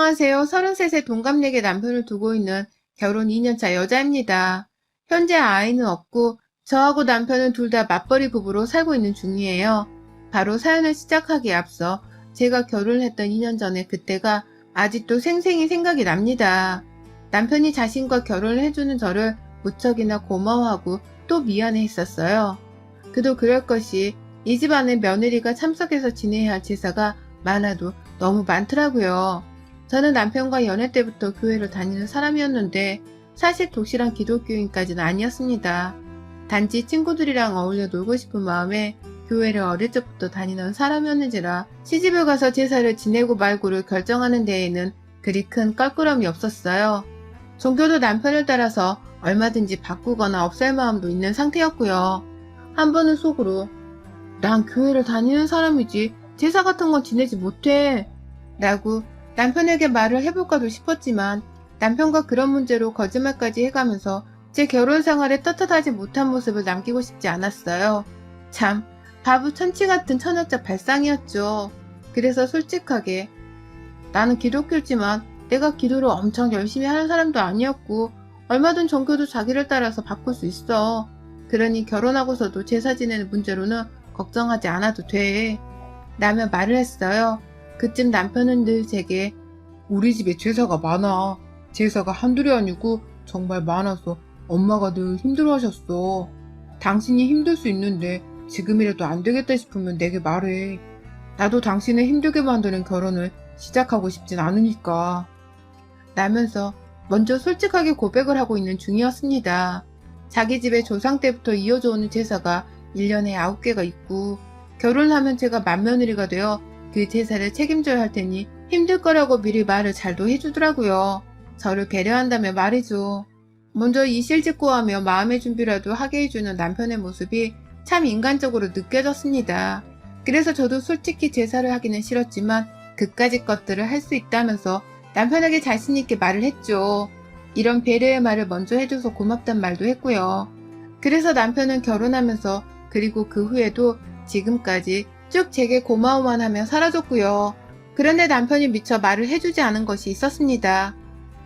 안녕하세요. 33세 동갑내기 남편을 두고 있는 결혼 2년차 여자입니다. 현재 아이는 없고 저하고 남편은 둘 다 맞벌이 부부로 살고 있는 중이에요. 바로 사연을 시작하기에 앞서 제가 결혼을 했던 2년 전에 그때가 아직도 생생히 생각이 납니다. 남편이 자신과 결혼을 해주는 저를 무척이나 고마워하고 또 미안해 했었어요. 그도 그럴 것이 이 집안에 며느리가 참석해서 지내야 할 제사가 많아도 너무 많더라고요. 저는 남편과 연애 때부터 교회를 다니는 사람이었는데 사실 독실한 기독교인까지는 아니었습니다. 단지 친구들이랑 어울려 놀고 싶은 마음에 교회를 어릴 적부터 다니는 사람이었는지라 시집을 가서 제사를 지내고 말고를 결정하는 데에는 그리 큰 껄끄럼이 없었어요. 종교도 남편을 따라서 얼마든지 바꾸거나 없앨 마음도 있는 상태였고요. 한 번은 속으로 난 교회를 다니는 사람이지 제사 같은 건 지내지 못해 라고 남편에게 말을 해볼까도 싶었지만 남편과 그런 문제로 거짓말까지 해가면서 제 결혼 생활에 떳떳하지 못한 모습을 남기고 싶지 않았어요. 참 바보 천치 같은 천하적 발상이었죠. 그래서 솔직하게 나는 기독교지만 내가 기도를 엄청 열심히 하는 사람도 아니었고 얼마든 종교도 자기를 따라서 바꿀 수 있어. 그러니 결혼하고서도 제사 지내는 문제로는 걱정하지 않아도 돼. 라며 말을 했어요. 그쯤 남편은 늘 제게 우리 집에 제사가 많아. 제사가 한둘이 아니고 정말 많아서 엄마가 늘 힘들어하셨어. 당신이 힘들 수 있는데 지금이라도 안 되겠다 싶으면 내게 말해. 나도 당신을 힘들게 만드는 결혼을 시작하고 싶진 않으니까. 라면서 먼저 솔직하게 고백을 하고 있는 중이었습니다. 자기 집에 조상 때부터 이어져 오는 제사가 1년에 9개가 있고 결혼하면 제가 맏며느리가 되어 그 제사를 책임져야 할 테니 힘들 거라고 미리 말을 잘도 해주더라고요. 저를 배려한다며 말이죠. 먼저 이실직고하며 마음의 준비라도 하게 해주는 남편의 모습이 참 인간적으로 느껴졌습니다. 그래서 저도 솔직히 제사를 하기는 싫었지만 그까짓 것들을 할 수 있다면서 남편에게 자신있게 말을 했죠. 이런 배려의 말을 먼저 해줘서 고맙단 말도 했고요. 그래서 남편은 결혼하면서 그리고 그 후에도 지금까지 쭉 제게 고마워만 하며 살아줬고요. 그런데 남편이 미처 말을 해주지 않은 것이 있었습니다.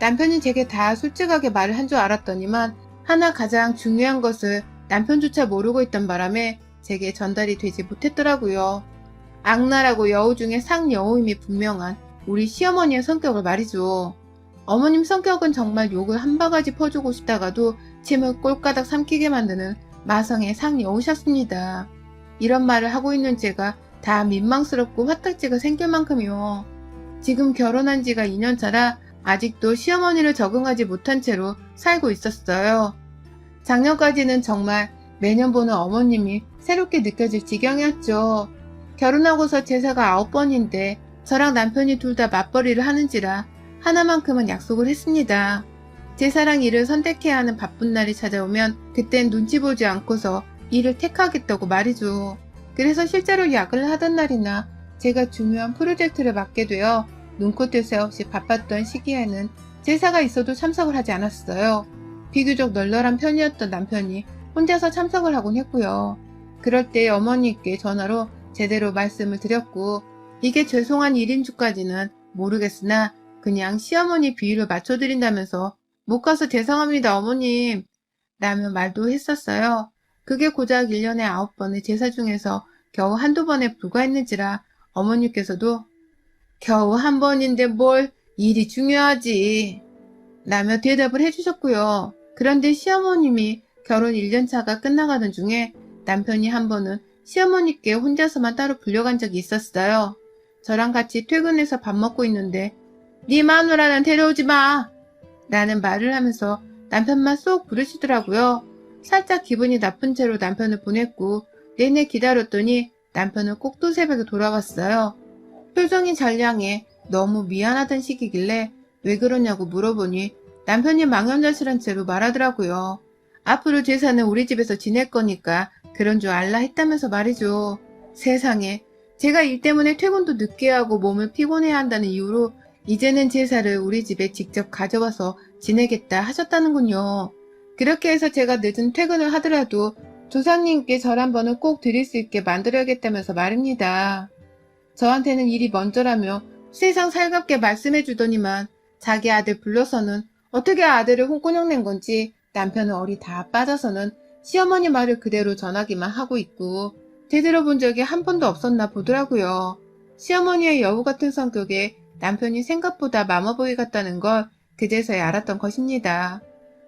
남편이 제게 다 솔직하게 말을 한 줄 알았더니만 하나 가장 중요한 것을 남편조차 모르고 있던 바람에 제게 전달이 되지 못했더라고요. 악랄하고 여우 중에 상여우임이 분명한 우리 시어머니의 성격을 말이죠. 어머님 성격은 정말 욕을 한 바가지 퍼주고 싶다가도 침을 꼴까닥 삼키게 만드는 마성의 상여우셨습니다. 이런 말을 하고 있는 제가 다 민망스럽고 화딱지가 생길 만큼이요. 지금 결혼한 지가 2년 차라 아직도 시어머니를 적응하지 못한 채로 살고 있었어요. 작년까지는 정말 매년 보는 어머님이 새롭게 느껴질 지경이었죠. 결혼하고서 제사가 9번인데 저랑 남편이 둘 다 맞벌이를 하는지라 하나만큼은 약속을 했습니다. 제사랑 일을 선택해야 하는 바쁜 날이 찾아오면 그땐 눈치 보지 않고서 일을 택하겠다고 말이죠. 그래서 실제로 약을 하던 날이나 제가 중요한 프로젝트를 맡게 되어 눈코 뜰 새 없이 바빴던 시기에는 제사가 있어도 참석을 하지 않았어요. 비교적 널널한 편이었던 남편이 혼자서 참석을 하곤 했고요. 그럴 때 어머니께 전화로 제대로 말씀을 드렸고 이게 죄송한 일인 줄까지는 모르겠으나 그냥 시어머니 비위를 맞춰드린다면서 못 가서 죄송합니다 어머님 라며 말도 했었어요. 그게 고작 1년에 9번의 제사 중에서 겨우 한두 번에 불과했는지라 어머니께서도 겨우 한 번인데 뭘 일이 중요하지 라며 대답을 해주셨고요. 그런데 시어머님이 결혼 1년차가 끝나가던 중에 남편이 한 번은 시어머니께 혼자서만 따로 불려간 적이 있었어요. 저랑 같이 퇴근해서 밥 먹고 있는데 네 마누라는 데려오지 마! 라는 말을 하면서 남편만 쏙 부르시더라고요. 살짝 기분이 나쁜 채로 남편을 보냈고 내내 기다렸더니 남편은 꼭두 새벽에 돌아왔어요. 표정이 잘량해 너무 미안하던 시기길래 왜 그러냐고 물어보니 남편이 망연자실한 채로 말하더라고요. 앞으로 제사는 우리 집에서 지낼 거니까 그런 줄 알라 했다면서 말이죠. 세상에 제가 일 때문에 퇴근도 늦게 하고 몸을 피곤해야 한다는 이유로 이제는 제사를 우리 집에 직접 가져와서 지내겠다 하셨다는군요. 그렇게 해서 제가 늦은 퇴근을 하더라도 조상님께 절 한 번은 꼭 드릴 수 있게 만들어야겠다면서 말입니다. 저한테는 일이 먼저라며 세상 살갑게 말씀해 주더니만 자기 아들 불러서는 어떻게 아들을 홍군형 낸 건지 남편은 얼이 다 빠져서는 시어머니 말을 그대로 전하기만 하고 있고 제대로 본 적이 한 번도 없었나 보더라고요. 시어머니의 여우 같은 성격에 남편이 생각보다 마마보이 같다는 걸 그제서야 알았던 것입니다.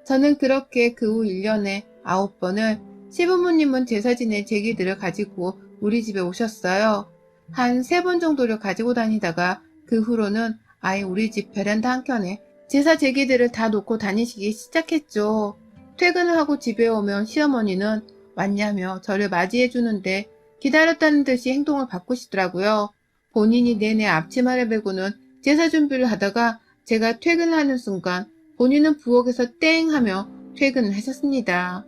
저는 그렇게 그 후 1년에 9번을 시부모님은 제사 지낼 제기들을 가지고 우리 집에 오셨어요. 한 3번 정도를 가지고 다니다가 그 후로는 아예 우리 집 베란다 한켠에 제사 제기들을 다 놓고 다니시기 시작했죠. 퇴근을 하고 집에 오면 시어머니는 왔냐며 저를 맞이해 주는데 기다렸다는 듯이 행동을 바꾸시더라고요. 본인이 내내 앞치마를 메고는 제사 준비를 하다가 제가 퇴근하는 순간 본인은 부엌에서 땡 하며 퇴근을 하셨습니다.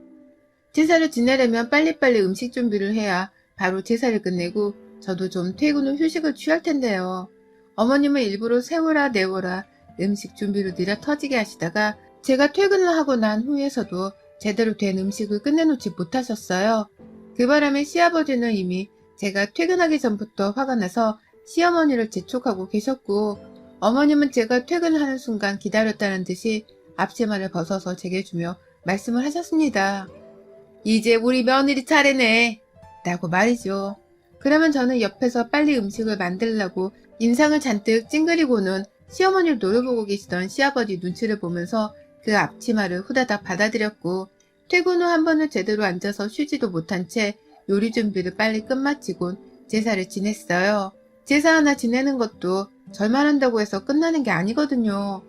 제사를 지내려면 빨리빨리 음식 준비를 해야 바로 제사를 끝내고 저도 좀 퇴근 후 휴식을 취할 텐데요. 어머님은 일부러 세워라 내워라 음식 준비를 느려 터지게 하시다가 제가 퇴근을 하고 난 후에서도 제대로 된 음식을 끝내놓지 못하셨어요. 그 바람에 시아버지는 이미 제가 퇴근하기 전부터 화가 나서 시어머니를 재촉하고 계셨고 어머님은 제가 퇴근하는 순간 기다렸다는 듯이 앞치마를 벗어서 제게 주며 말씀을 하셨습니다. 이제 우리 며느리 차례네 라고 말이죠. 그러면 저는 옆에서 빨리 음식을 만들려고 인상을 잔뜩 찡그리고는 시어머니를 노려보고 계시던 시아버지 눈치를 보면서 그 앞치마를 후다닥 받아들였고 퇴근 후 한 번은 제대로 앉아서 쉬지도 못한 채 요리 준비를 빨리 끝마치곤 제사를 지냈어요. 제사 하나 지내는 것도 절만 한다고 해서 끝나는 게 아니거든요.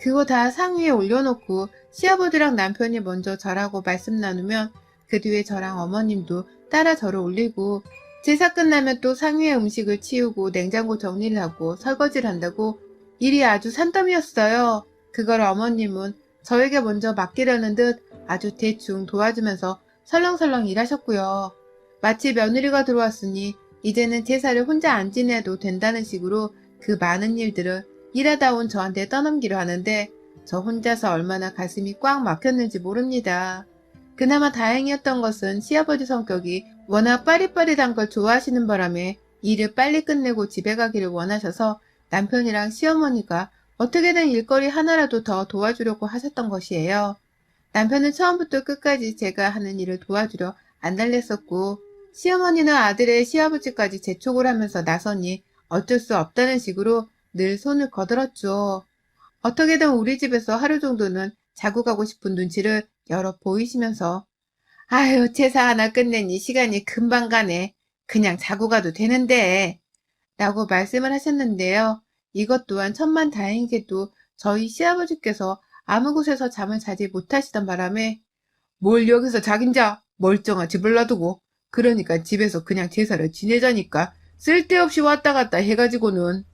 그거 다 상위에 올려놓고 시아버지랑 남편이 먼저 절하고 말씀 나누면 그 뒤에 저랑 어머님도 따라 절을 올리고 제사 끝나면 또 상위에 음식을 치우고 냉장고 정리를 하고 설거지를 한다고 일이 아주 산더미였어요. 그걸 어머님은 저에게 먼저 맡기려는 듯 아주 대충 도와주면서 설렁설렁 일하셨고요. 마치 며느리가 들어왔으니 이제는 제사를 혼자 안 지내도 된다는 식으로 그 많은 일들을 일하다 온 저한테 떠넘기려 하는데 저 혼자서 얼마나 가슴이 꽉 막혔는지 모릅니다. 그나마 다행이었던 것은 시아버지 성격이 워낙 빠릿빠릿한 걸 좋아하시는 바람에 일을 빨리 끝내고 집에 가기를 원하셔서 남편이랑 시어머니가 어떻게든 일거리 하나라도 더 도와주려고 하셨던 것이에요. 남편은 처음부터 끝까지 제가 하는 일을 도와주려 안달냈었고 시어머니는 아들의 시아버지까지 재촉을 하면서 나서니 어쩔 수 없다는 식으로 늘 손을 거들었죠. 어떻게든 우리 집에서 하루 정도는 자고 가고 싶은 눈치를 여러 보이시면서 아유 제사 하나 끝내니 시간이 금방 가네. 그냥 자고 가도 되는데 라고 말씀을 하셨는데요. 이것 또한 천만다행이게도 저희 시아버지께서 아무 곳에서 잠을 자지 못하시던 바람에 뭘 여기서 자긴 자 멀쩡한 집을 놔두고 그러니까 집에서 그냥 제사를 지내자니까 쓸데없이 왔다 갔다 해가지고는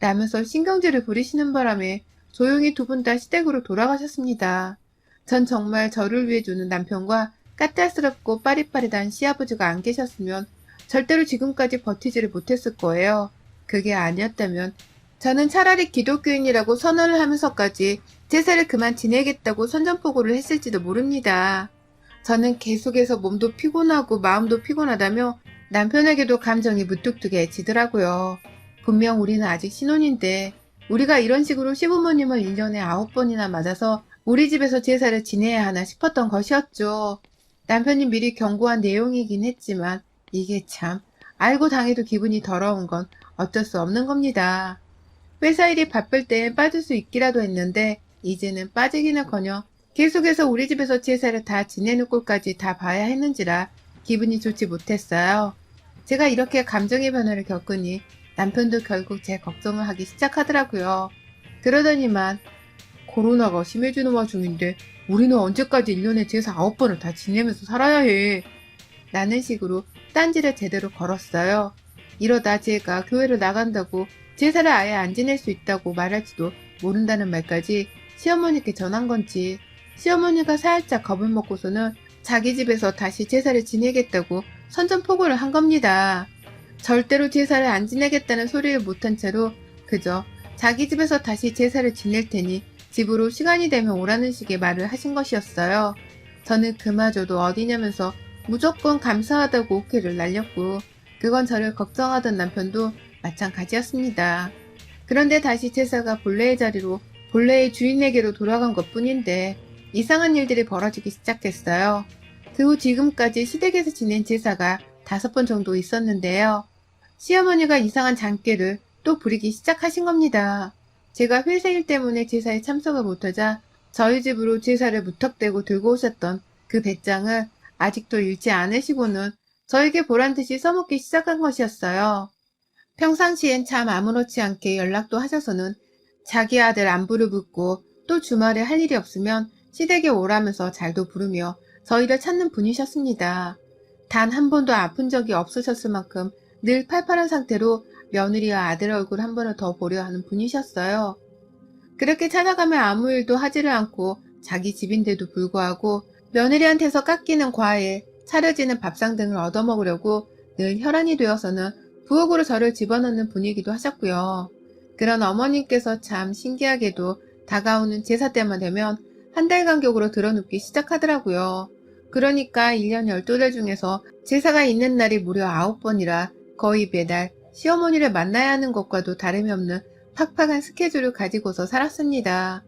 라면서 신경질을 부리시는 바람에 조용히 두 분 다 시댁으로 돌아가셨습니다. 전 정말 저를 위해 주는 남편과 까탈스럽고 빠릿빠릿한 시아버지가 안 계셨으면 절대로 지금까지 버티지를 못했을 거예요. 그게 아니었다면 저는 차라리 기독교인이라고 선언을 하면서까지 제사를 그만 지내겠다고 선전포고를 했을지도 모릅니다. 저는 계속해서 몸도 피곤하고 마음도 피곤하다며 남편에게도 감정이 무뚝뚝해지더라고요. 분명 우리는 아직 신혼인데 우리가 이런 식으로 시부모님을 1년에 9번이나 맞아서 우리 집에서 제사를 지내야 하나 싶었던 것이었죠. 남편이 미리 경고한 내용이긴 했지만 이게 참 알고 당해도 기분이 더러운 건 어쩔 수 없는 겁니다. 회사 일이 바쁠 땐 빠질 수 있기라도 했는데 이제는 빠지기는커녕 계속해서 우리 집에서 제사를 다 지내는 꼴까지 다 봐야 했는지라 기분이 좋지 못했어요. 제가 이렇게 감정의 변화를 겪으니 남편도 결국 제 걱정을 하기 시작하더라고요. 그러더니만 코로나가 심해지는 와중인데 우리는 언제까지 1년에 제사 9번을 다 지내면서 살아야 해. 라는 식으로 딴지를 제대로 걸었어요. 이러다 제가 교회를 나간다고 제사를 아예 안 지낼 수 있다고 말할지도 모른다는 말까지 시어머니께 전한 건지 시어머니가 살짝 겁을 먹고서는 자기 집에서 다시 제사를 지내겠다고 선전포고를 한 겁니다. 절대로 제사를 안 지내겠다는 소리를 못한 채로 그저 자기 집에서 다시 제사를 지낼 테니 집으로 시간이 되면 오라는 식의 말을 하신 것이었어요. 저는 그마저도 어디냐면서 무조건 감사하다고 오케이를 날렸고 그건 저를 걱정하던 남편도 마찬가지였습니다. 그런데 다시 제사가 본래의 자리로 본래의 주인에게로 돌아간 것 뿐인데 이상한 일들이 벌어지기 시작했어요. 그 후 지금까지 시댁에서 지낸 제사가 5번 정도 있었는데요. 시어머니가 이상한 장깨를 또 부리기 시작하신 겁니다. 제가 회생일 때문에 제사에 참석을 못하자 저희 집으로 제사를 무턱대고 들고 오셨던 그 배짱을 아직도 잃지 않으시고는 저에게 보란듯이 써먹기 시작한 것이었어요. 평상시엔 참 아무렇지 않게 연락도 하셔서는 자기 아들 안부를 묻고 또 주말에 할 일이 없으면 시댁에 오라면서 잘도 부르며 저희를 찾는 분이셨습니다. 단 한 번도 아픈 적이 없으셨을 만큼 늘 팔팔한 상태로 며느리와 아들 얼굴 한 번을 더 보려 하는 분이셨어요. 그렇게 찾아가면 아무 일도 하지를 않고 자기 집인데도 불구하고 며느리한테서 깎이는 과일, 차려지는 밥상 등을 얻어먹으려고 늘 혈안이 되어서는 부엌으로 저를 집어넣는 분이기도 하셨고요. 그런 어머님께서 참 신기하게도 다가오는 제사 때만 되면 한 달 간격으로 드러눕기 시작하더라고요. 그러니까 1년 12달 중에서 제사가 있는 날이 무려 9번이라 거의 매달 시어머니를 만나야 하는 것과도 다름이 없는 팍팍한 스케줄을 가지고서 살았습니다.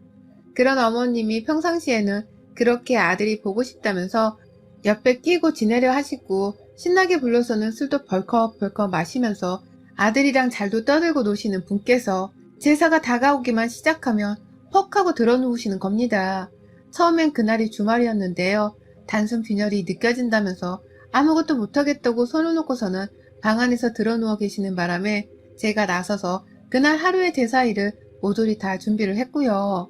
그런 어머님이 평상시에는 그렇게 아들이 보고 싶다면서 옆에 끼고 지내려 하시고 신나게 불러서는 술도 벌컥벌컥 마시면서 아들이랑 잘도 떠들고 노시는 분께서 제사가 다가오기만 시작하면 퍽 하고 드러누우시는 겁니다. 처음엔 그날이 주말이었는데요. 단순 빈혈이 느껴진다면서 아무것도 못하겠다고 손을 놓고서는 방 안에서 드러누워 계시는 바람에 제가 나서서 그날 하루의 제사 일을 모조리 다 준비를 했고요.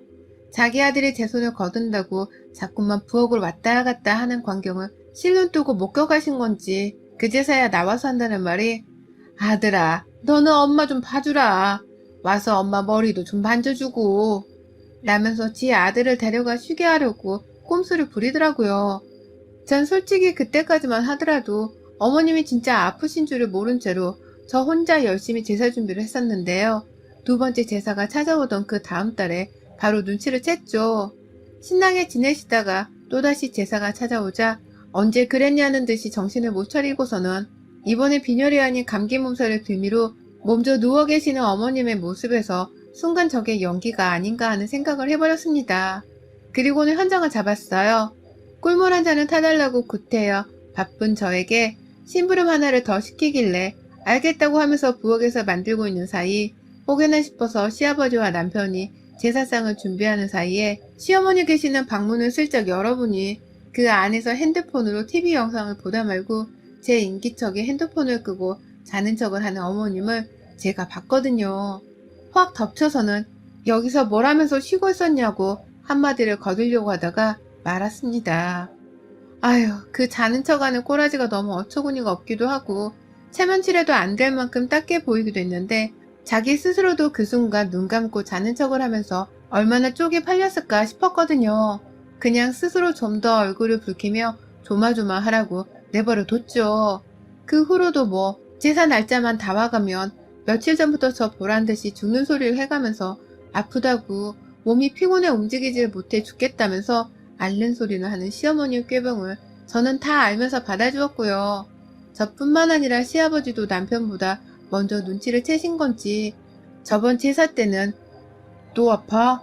자기 아들이 제 손을 거둔다고 자꾸만 부엌을 왔다 갔다 하는 광경을 실눈 뜨고 목격하신 건지 그제서야 나와서 한다는 말이 아들아, 너는 엄마 좀 봐주라. 와서 엄마 머리도 좀 만져주고 라면서 지 아들을 데려가 쉬게 하려고 꼼수를 부리더라고요. 전 솔직히 그때까지만 하더라도 어머님이 진짜 아프신 줄을 모른 채로 저 혼자 열심히 제사 준비를 했었는데요. 2번째 제사가 찾아오던 그 다음 달에 바로 눈치를 챘죠. 신나게 지내시다가 또다시 제사가 찾아오자 언제 그랬냐는 듯이 정신을 못 차리고서는 이번에 빈혈이 아닌 감기 몸살을 빌미로 몸져 누워 계시는 어머님의 모습에서 순간 저게 연기가 아닌가 하는 생각을 해버렸습니다. 그리고는 현장을 잡았어요. 꿀물 한 잔을 타달라고 구태여 바쁜 저에게 심부름 하나를 더 시키길래 알겠다고 하면서 부엌에서 만들고 있는 사이 혹여나 싶어서 시아버지와 남편이 제사상을 준비하는 사이에 시어머니 계시는 방문을 슬쩍 열어보니 그 안에서 핸드폰으로 TV 영상을 보다 말고 제 인기척에 핸드폰을 끄고 자는 척을 하는 어머님을 제가 봤거든요. 확 덮쳐서는 여기서 뭘 하면서 쉬고 있었냐고 한마디를 거두려고 하다가 말았습니다. 아휴, 그 자는 척하는 꼬라지가 너무 어처구니가 없기도 하고 체면치레도 안 될 만큼 딱해 보이기도 했는데 자기 스스로도 그 순간 눈 감고 자는 척을 하면서 얼마나 쪽이 팔렸을까 싶었거든요. 그냥 스스로 좀 더 얼굴을 붉히며 조마조마하라고 내버려 뒀죠. 그 후로도 뭐 제사 날짜만 다 와가면 며칠 전부터 저 보란듯이 죽는 소리를 해가면서 아프다고 몸이 피곤해 움직이질 못해 죽겠다면서 앓는 소리를 하는 시어머니의 꾀병을 저는 다 알면서 받아주었고요. 저뿐만 아니라 시아버지도 남편보다 먼저 눈치를 채신 건지 저번 제사 때는 또 아파?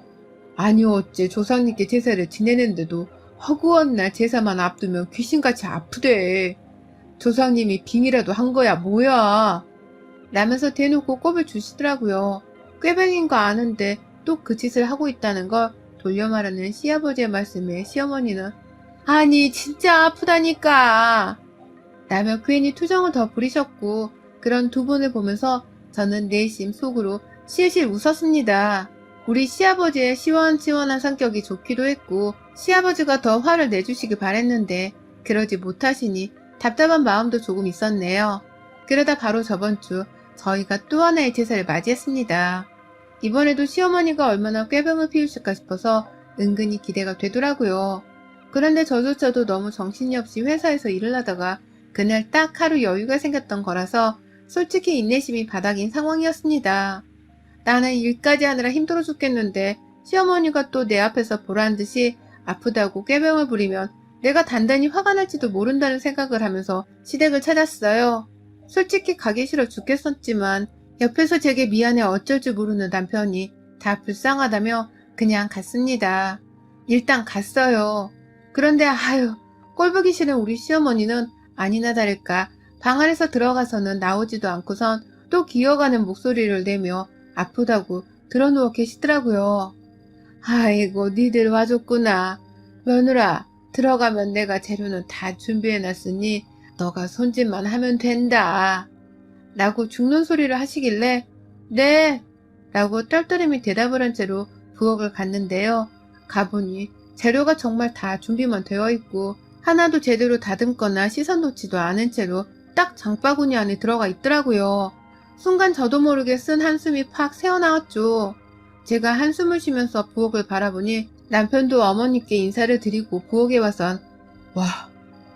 아니 어째 조상님께 제사를 지내는데도 허구한 날 제사만 앞두면 귀신같이 아프대. 조상님이 빙이라도 한 거야 뭐야? 라면서 대놓고 꼽을 주시더라고요. 꾀병인 거 아는데 또 그 짓을 하고 있다는 걸 돌려 말하는 시아버지의 말씀에 시어머니는 아니 진짜 아프다니까 라며 괜히 투정을 더 부리셨고 그런 두 분을 보면서 저는 내심 속으로 실실 웃었습니다. 우리 시아버지의 시원시원한 성격이 좋기도 했고 시아버지가 더 화를 내주시길 바랬는데 그러지 못하시니 답답한 마음도 조금 있었네요. 그러다 바로 저번 주 저희가 또 하나의 제사를 맞이했습니다. 이번에도 시어머니가 얼마나 꾀병을 피우실까 싶어서 은근히 기대가 되더라고요. 그런데 저조차도 너무 정신이 없이 회사에서 일을 하다가 그날 딱 하루 여유가 생겼던 거라서 솔직히 인내심이 바닥인 상황이었습니다. 나는 일까지 하느라 힘들어 죽겠는데 시어머니가 또 내 앞에서 보란듯이 아프다고 꾀병을 부리면 내가 단단히 화가 날지도 모른다는 생각을 하면서 시댁을 찾았어요. 솔직히 가기 싫어 죽겠었지만 옆에서 제게 미안해 어쩔 줄 모르는 남편이 다 불쌍하다며 그냥 갔습니다. 일단 갔어요. 그런데 아유, 꼴보기 싫은 우리 시어머니는 아니나 다를까 방 안에서 들어가서는 나오지도 않고선 또 기어가는 목소리를 내며 아프다고 드러누워 계시더라고요. 아이고 니들 와줬구나. 며느라 들어가면 내가 재료는 다 준비해놨으니 너가 손짓만 하면 된다. 라고 죽는 소리를 하시길래 네 라고 떨떠름이 대답을 한 채로 부엌을 갔는데요. 가보니 재료가 정말 다 준비만 되어 있고 하나도 제대로 다듬거나 씻어놓지도 않은 채로 딱 장바구니 안에 들어가 있더라고요. 순간 저도 모르게 쓴 한숨이 팍 새어나왔죠. 제가 한숨을 쉬면서 부엌을 바라보니 남편도 어머니께 인사를 드리고 부엌에 와선 와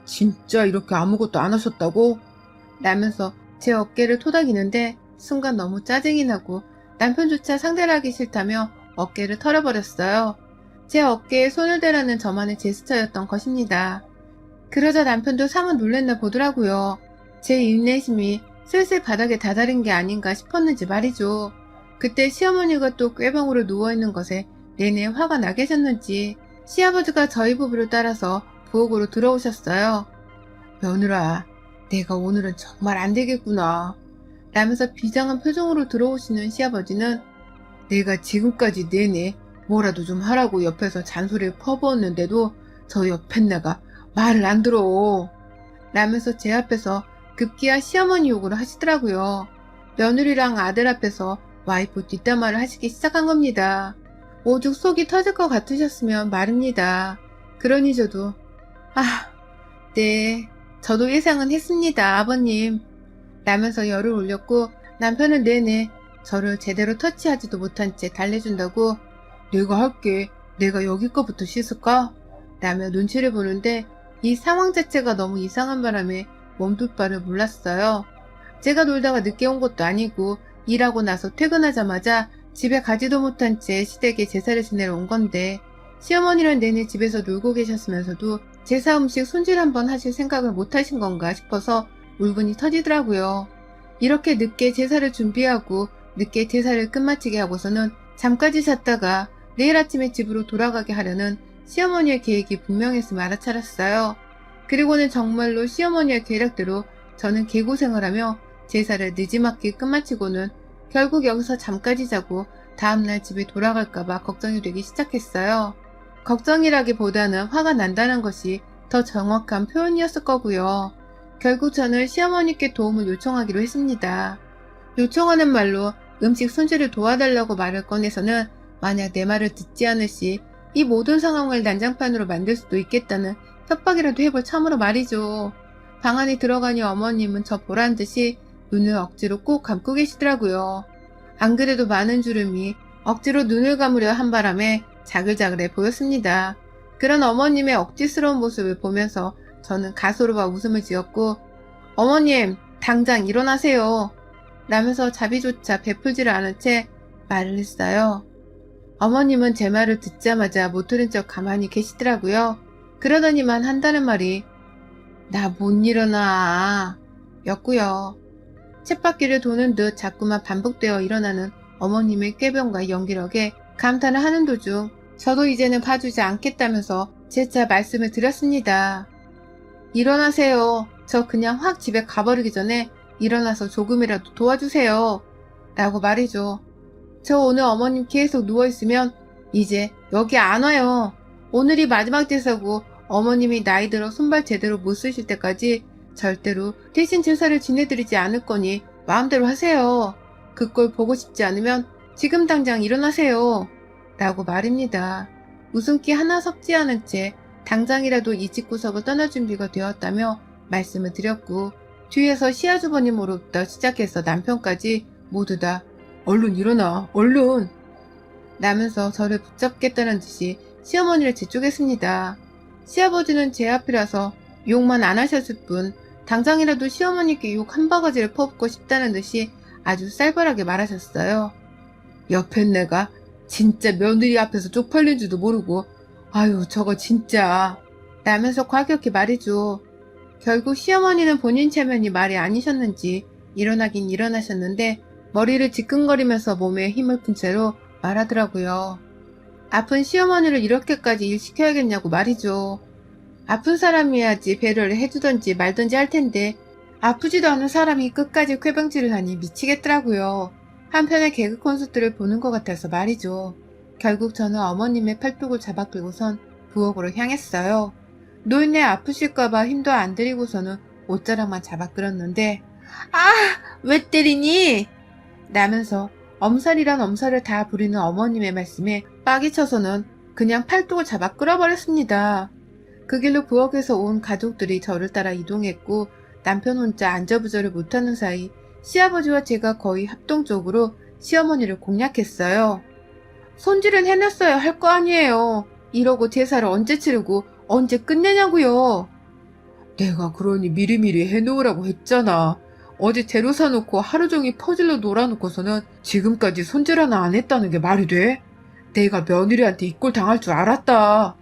진짜 이렇게 아무것도 안 하셨다고? 라면서 제 어깨를 토닥이는데 순간 너무 짜증이 나고 남편조차 상대를 하기 싫다며 어깨를 털어버렸어요. 제 어깨에 손을 대라는 저만의 제스처였던 것입니다. 그러자 남편도 사뭇 놀랬나 보더라고요. 제 인내심이 슬슬 바닥에 다다른 게 아닌가 싶었는지 말이죠. 그때 시어머니가 또 꾀병으로 누워있는 것에 내내 화가 나 계셨는지 시아버지가 저희 부부를 따라서 부엌으로 들어오셨어요. 며느라, 내가 오늘은 정말 안 되겠구나. 라면서 비장한 표정으로 들어오시는 시아버지는 내가 지금까지 내내 뭐라도 좀 하라고 옆에서 잔소리를 퍼부었는데도 저 옆엔내가 말을 안 들어. 라면서 제 앞에서 급기야 시어머니 욕을 하시더라고요. 며느리랑 아들 앞에서 와이프 뒷담화를 하시기 시작한 겁니다. 오죽 속이 터질 것 같으셨으면 말입니다. 그러니 저도 네, 저도 예상은 했습니다, 아버님. 라면서 열을 올렸고 남편은 내내 저를 제대로 터치하지도 못한 채 달래준다고 내가 할게. 내가 여기 거부터 씻을까? 라며 눈치를 보는데 이 상황 자체가 너무 이상한 바람에 몸둘 바를 몰랐어요. 제가 놀다가 늦게 온 것도 아니고 일하고 나서 퇴근하자마자 집에 가지도 못한 채 시댁에 제사를 지내러 온 건데 시어머니는 내내 집에서 놀고 계셨으면서도 제사 음식 손질 한번 하실 생각을 못 하신 건가 싶어서 울분이 터지더라고요. 이렇게 늦게 제사를 준비하고 늦게 제사를 끝마치게 하고서는 잠까지 잤다가 내일 아침에 집으로 돌아가게 하려는 시어머니의 계획이 분명했음을 알아차렸어요. 그리고는 정말로 시어머니의 계략대로 저는 개고생을 하며 제사를 늦지막히 끝마치고는 결국 여기서 잠까지 자고 다음날 집에 돌아갈까봐 걱정이 되기 시작했어요. 걱정이라기보다는 화가 난다는 것이 더 정확한 표현이었을 거고요. 결국 저는 시어머니께 도움을 요청하기로 했습니다. 요청하는 말로 음식 손질을 도와달라고 말을 꺼내서는 만약 내 말을 듣지 않을 시 이 모든 상황을 난장판으로 만들 수도 있겠다는 협박이라도 해볼 참으로 말이죠. 방 안에 들어가니 어머님은 저 보란 듯이 눈을 억지로 꼭 감고 계시더라고요. 안 그래도 많은 주름이 억지로 눈을 감으려 한 바람에 자글자글해 보였습니다. 그런 어머님의 억지스러운 모습을 보면서 저는 가소로와 웃음을 지었고 어머님 당장 일어나세요 라면서 자비조차 베풀지를 않은 채 말을 했어요. 어머님은 제 말을 듣자마자 못 들은 척 가만히 계시더라고요. 그러더니만 한다는 말이 나 못 일어나 였고요. 쳇바퀴를 도는 듯 자꾸만 반복되어 일어나는 어머님의 꾀병과 연기력에 감탄을 하는 도중 저도 이제는 봐주지 않겠다면서 재차 말씀을 드렸습니다. 일어나세요. 저 그냥 확 집에 가버리기 전에 일어나서 조금이라도 도와주세요. 라고 말이죠. 저 오늘 어머님 계속 누워있으면 이제 여기 안 와요. 오늘이 마지막 제사고 어머님이 나이 들어 손발 제대로 못 쓰실 때까지 절대로 대신 제사를 지내드리지 않을 거니 마음대로 하세요. 그 꼴 보고 싶지 않으면 지금 당장 일어나세요. 라고 말입니다. 웃음기 하나 섞지 않은 채 당장이라도 이 집구석을 떠날 준비가 되었다며 말씀을 드렸고 뒤에서 시아주버님으로부터 시작해서 남편까지 모두 다 얼른 일어나 얼른 라면서 저를 붙잡겠다는 듯이 시어머니를 재촉했습니다. 시아버지는 제 앞이라서 욕만 안 하셨을 뿐 당장이라도 시어머니께 욕 한 바가지를 퍼붓고 싶다는 듯이 아주 쌀벌하게 말하셨어요. 옆엔 내가 진짜 며느리 앞에서 쪽팔린 줄도 모르고 아유 저거 진짜 라면서 과격히 말이죠. 결국 시어머니는 본인 체면이 말이 아니셨는지 일어나긴 일어나셨는데 머리를 지끈거리면서 몸에 힘을 푼 채로 말하더라고요. 아픈 시어머니를 이렇게까지 일시켜야겠냐고 말이죠. 아픈 사람이야지 배려를 해주던지 말던지 할 텐데 아프지도 않은 사람이 끝까지 쾌병질을 하니 미치겠더라고요. 한편의 개그 콘서트를 보는 것 같아서 말이죠. 결국 저는 어머님의 팔뚝을 잡아 끌고선 부엌으로 향했어요. 노인네 아프실까봐 힘도 안 들이고서는 옷자락만 잡아 끌었는데 아! 왜 때리니? 라면서 엄살이란 엄살을 다 부리는 어머님의 말씀에 빡이 쳐서는 그냥 팔뚝을 잡아 끌어버렸습니다. 그 길로 부엌에서 온 가족들이 저를 따라 이동했고 남편 혼자 안절부절을 못하는 사이 시아버지와 제가 거의 합동적으로 시어머니를 공략했어요. 손질은 해냈어야 할 거 아니에요. 이러고 제사를 언제 치르고 언제 끝내냐고요. 내가 그러니 미리미리 해놓으라고 했잖아. 어제 재료 사놓고 하루 종일 퍼즐로 놀아놓고서는 지금까지 손질 하나 안 했다는 게 말이 돼? 내가 며느리한테 이꼴 당할 줄 알았다.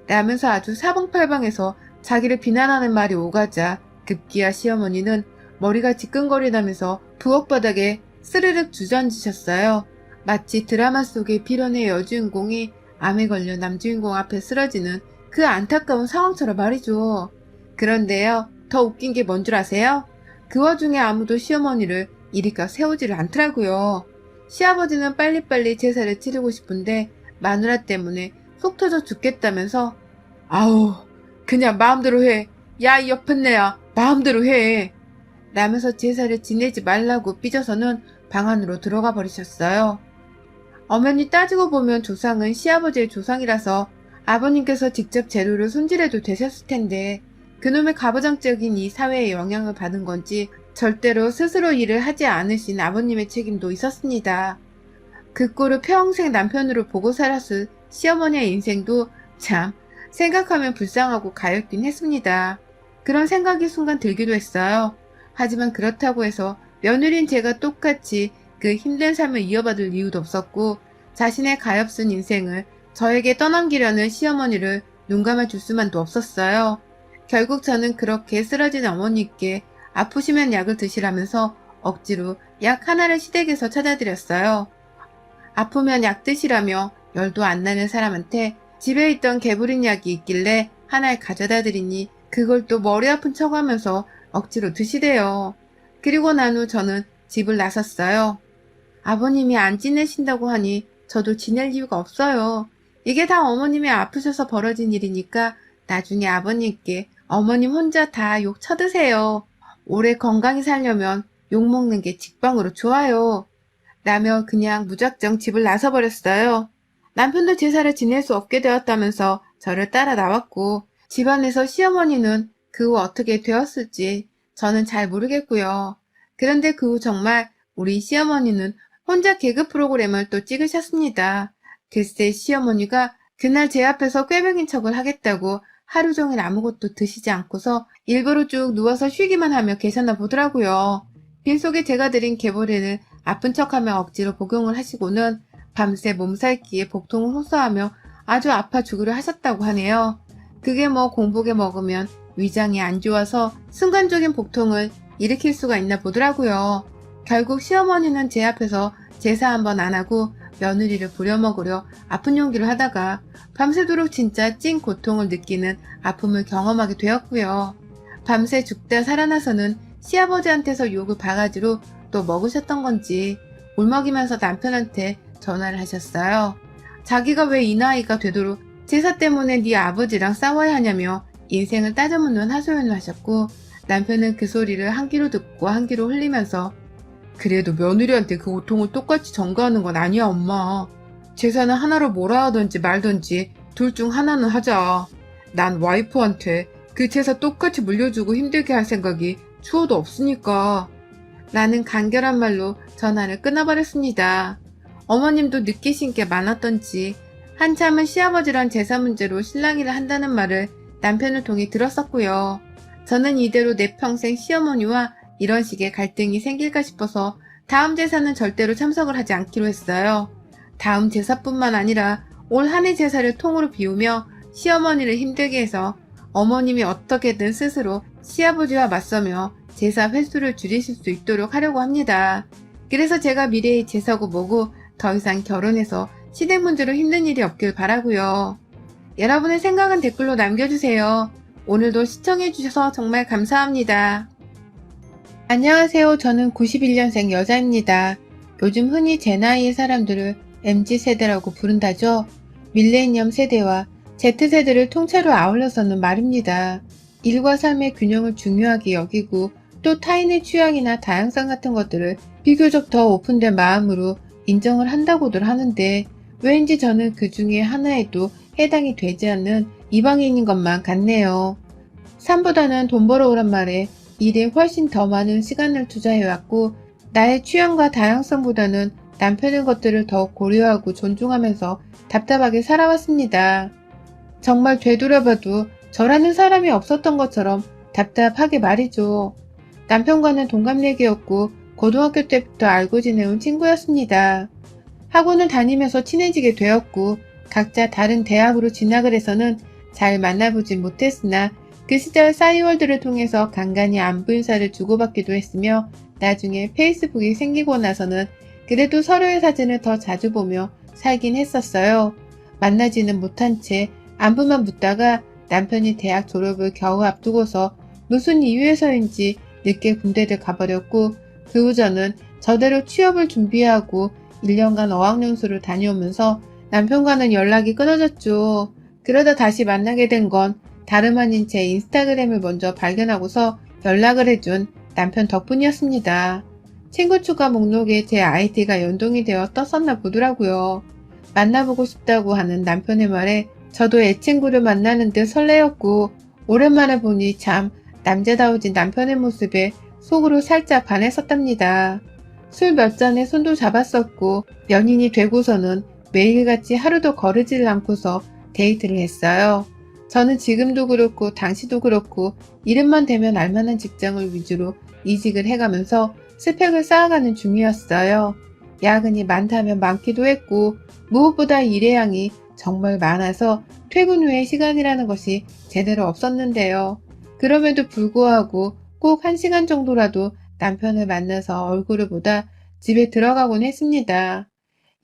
라면서 아주 사방팔방에서 자기를 비난하는 말이 오가자 급기야 시어머니는 머리가 지끈거리다면서 부엌 바닥에 스르륵 주저앉으셨어요. 마치 드라마 속의 빌런의 여주인공이 암에 걸려 남주인공 앞에 쓰러지는 그 안타까운 상황처럼 말이죠. 그런데요, 더 웃긴 게 뭔 줄 아세요? 그 와중에 아무도 시어머니를 이리까 세우지를 않더라고요. 시아버지는 빨리빨리 제사를 치르고 싶은데 마누라 때문에 속 터져 죽겠다면서 아우 그냥 마음대로 해. 야 이 옆은내야 마음대로 해. 라면서 제사를 지내지 말라고 삐져서는 방 안으로 들어가 버리셨어요. 엄연히 따지고 보면 조상은 시아버지의 조상이라서 아버님께서 직접 재료를 손질해도 되셨을 텐데 그놈의 가부장적인 이 사회의 영향을 받은 건지 절대로 스스로 일을 하지 않으신 아버님의 책임도 있었습니다. 그 꼴을 평생 남편으로 보고 살았을 시어머니의 인생도 참 생각하면 불쌍하고 가엾긴 했습니다. 그런 생각이 순간 들기도 했어요. 하지만 그렇다고 해서 며느리인 제가 똑같이 그 힘든 삶을 이어받을 이유도 없었고 자신의 가엾은 인생을 저에게 떠넘기려는 시어머니를 눈감아 줄 수만도 없었어요. 결국 저는 그렇게 쓰러진 어머니께 아프시면 약을 드시라면서 억지로 약 하나를 시댁에서 찾아드렸어요. 아프면 약 드시라며 열도 안 나는 사람한테 집에 있던 개부린 약이 있길래 하나를 가져다 드리니 그걸 또 머리 아픈 척하면서 억지로 드시대요. 그리고 난 후 저는 집을 나섰어요. 아버님이 안 지내신다고 하니 저도 지낼 이유가 없어요. 이게 다 어머님이 아프셔서 벌어진 일이니까 나중에 아버님께 어머님 혼자 다 욕 쳐드세요. 오래 건강히 살려면 욕먹는 게 직방으로 좋아요. 라며 그냥 무작정 집을 나서버렸어요. 남편도 제사를 지낼 수 없게 되었다면서 저를 따라 나왔고 집안에서 시어머니는 그 후 어떻게 되었을지 저는 잘 모르겠고요. 그런데 그 후 정말 우리 시어머니는 혼자 개그 프로그램을 또 찍으셨습니다. 글쎄 시어머니가 그날 제 앞에서 꾀병인 척을 하겠다고 하루 종일 아무것도 드시지 않고서 일부러 쭉 누워서 쉬기만 하며 계셨나 보더라고요. 빈속에 제가 드린 개보리를 아픈 척하며 억지로 복용을 하시고는 밤새 몸살기에 복통을 호소하며 아주 아파 죽으려 하셨다고 하네요. 그게 뭐 공복에 먹으면 위장이 안 좋아서 순간적인 복통을 일으킬 수가 있나 보더라고요. 결국 시어머니는 제 앞에서 제사 한번 안 하고 며느리를 부려먹으려 아픈 용기를 하다가 밤새도록 진짜 찐 고통을 느끼는 아픔을 경험하게 되었고요. 밤새 죽다 살아나서는 시아버지한테서 욕을 바가지로 또 먹으셨던 건지 울먹이면서 남편한테 전화를 하셨어요. 자기가 왜 이 나이가 되도록 제사 때문에 네 아버지랑 싸워야 하냐며 인생을 따져묻는 하소연을 하셨고 남편은 그 소리를 한 귀로 듣고 한 귀로 흘리면서 그래도 며느리한테 그 고통을 똑같이 전가하는 건 아니야 엄마. 제사는 하나로 뭐라 하든지 말든지 둘 중 하나는 하자. 난 와이프한테 그 제사 똑같이 물려주고 힘들게 할 생각이 추워도 없으니까. 라는 간결한 말로 전화를 끊어버렸습니다. 어머님도 느끼신 게 많았던지 한참은 시아버지랑 제사 문제로 실랑이를 한다는 말을 남편을 통해 들었었고요. 저는 이대로 내 평생 시어머니와 이런 식의 갈등이 생길까 싶어서 다음 제사는 절대로 참석을 하지 않기로 했어요. 다음 제사뿐만 아니라 올 한 해 제사를 통으로 비우며 시어머니를 힘들게 해서 어머님이 어떻게든 스스로 시아버지와 맞서며 제사 횟수를 줄이실 수 있도록 하려고 합니다. 그래서 제가 미래의 제사고 뭐고 더 이상 결혼해서 시댁 문제로 힘든 일이 없길 바라고요. 여러분의 생각은 댓글로 남겨주세요. 오늘도 시청해주셔서 정말 감사합니다. 안녕하세요. 저는 91년생 여자입니다. 요즘 흔히 제 나이의 사람들을 MZ세대라고 부른다죠. 밀레니엄 세대와 Z세대를 통째로 아울러서는 말입니다. 일과 삶의 균형을 중요하게 여기고 또 타인의 취향이나 다양성 같은 것들을 비교적 더 오픈된 마음으로 인정을 한다고들 하는데 왠지 저는 그 중에 하나에도 해당이 되지 않는 이방인인 것만 같네요. 삶보다는 돈 벌어오란 말에 일에 훨씬 더 많은 시간을 투자해왔고 나의 취향과 다양성보다는 남편의 것들을 더 고려하고 존중하면서 답답하게 살아왔습니다. 정말 되돌아봐도 저라는 사람이 없었던 것처럼 답답하게 말이죠. 남편과는 동갑내기였고 고등학교 때부터 알고 지내온 친구였습니다. 학원을 다니면서 친해지게 되었고 각자 다른 대학으로 진학을 해서는 잘 만나보진 못했으나 그 시절 싸이월드를 통해서 간간히 안부 인사를 주고받기도 했으며 나중에 페이스북이 생기고 나서는 그래도 서로의 사진을 더 자주 보며 살긴 했었어요. 만나지는 못한 채 안부만 묻다가 남편이 대학 졸업을 겨우 앞두고서 무슨 이유에서인지 늦게 군대를 가버렸고 그 후 저는 저대로 취업을 준비하고 1년간 어학연수를 다녀오면서 남편과는 연락이 끊어졌죠. 그러다 다시 만나게 된 건 다름 아닌 제 인스타그램을 먼저 발견하고서 연락을 해준 남편 덕분이었습니다. 친구 추가 목록에 제 아이디가 연동이 되어 떴었나 보더라고요. 만나보고 싶다고 하는 남편의 말에 저도 애친구를 만나는 듯 설레었고 오랜만에 보니 참 남자다워진 남편의 모습에 속으로 살짝 반했었답니다. 술 몇 잔에 손도 잡았었고 연인이 되고서는 매일같이 하루도 거르지를 않고서 데이트를 했어요. 저는 지금도 그렇고 당시도 그렇고 이름만 대면 알만한 직장을 위주로 이직을 해가면서 스펙을 쌓아가는 중이었어요. 야근이 많다면 많기도 했고 무엇보다 일의 양이 정말 많아서 퇴근 후의 시간이라는 것이 제대로 없었는데요. 그럼에도 불구하고 꼭 1시간 정도라도 남편을 만나서 얼굴을 보다 집에 들어가곤 했습니다.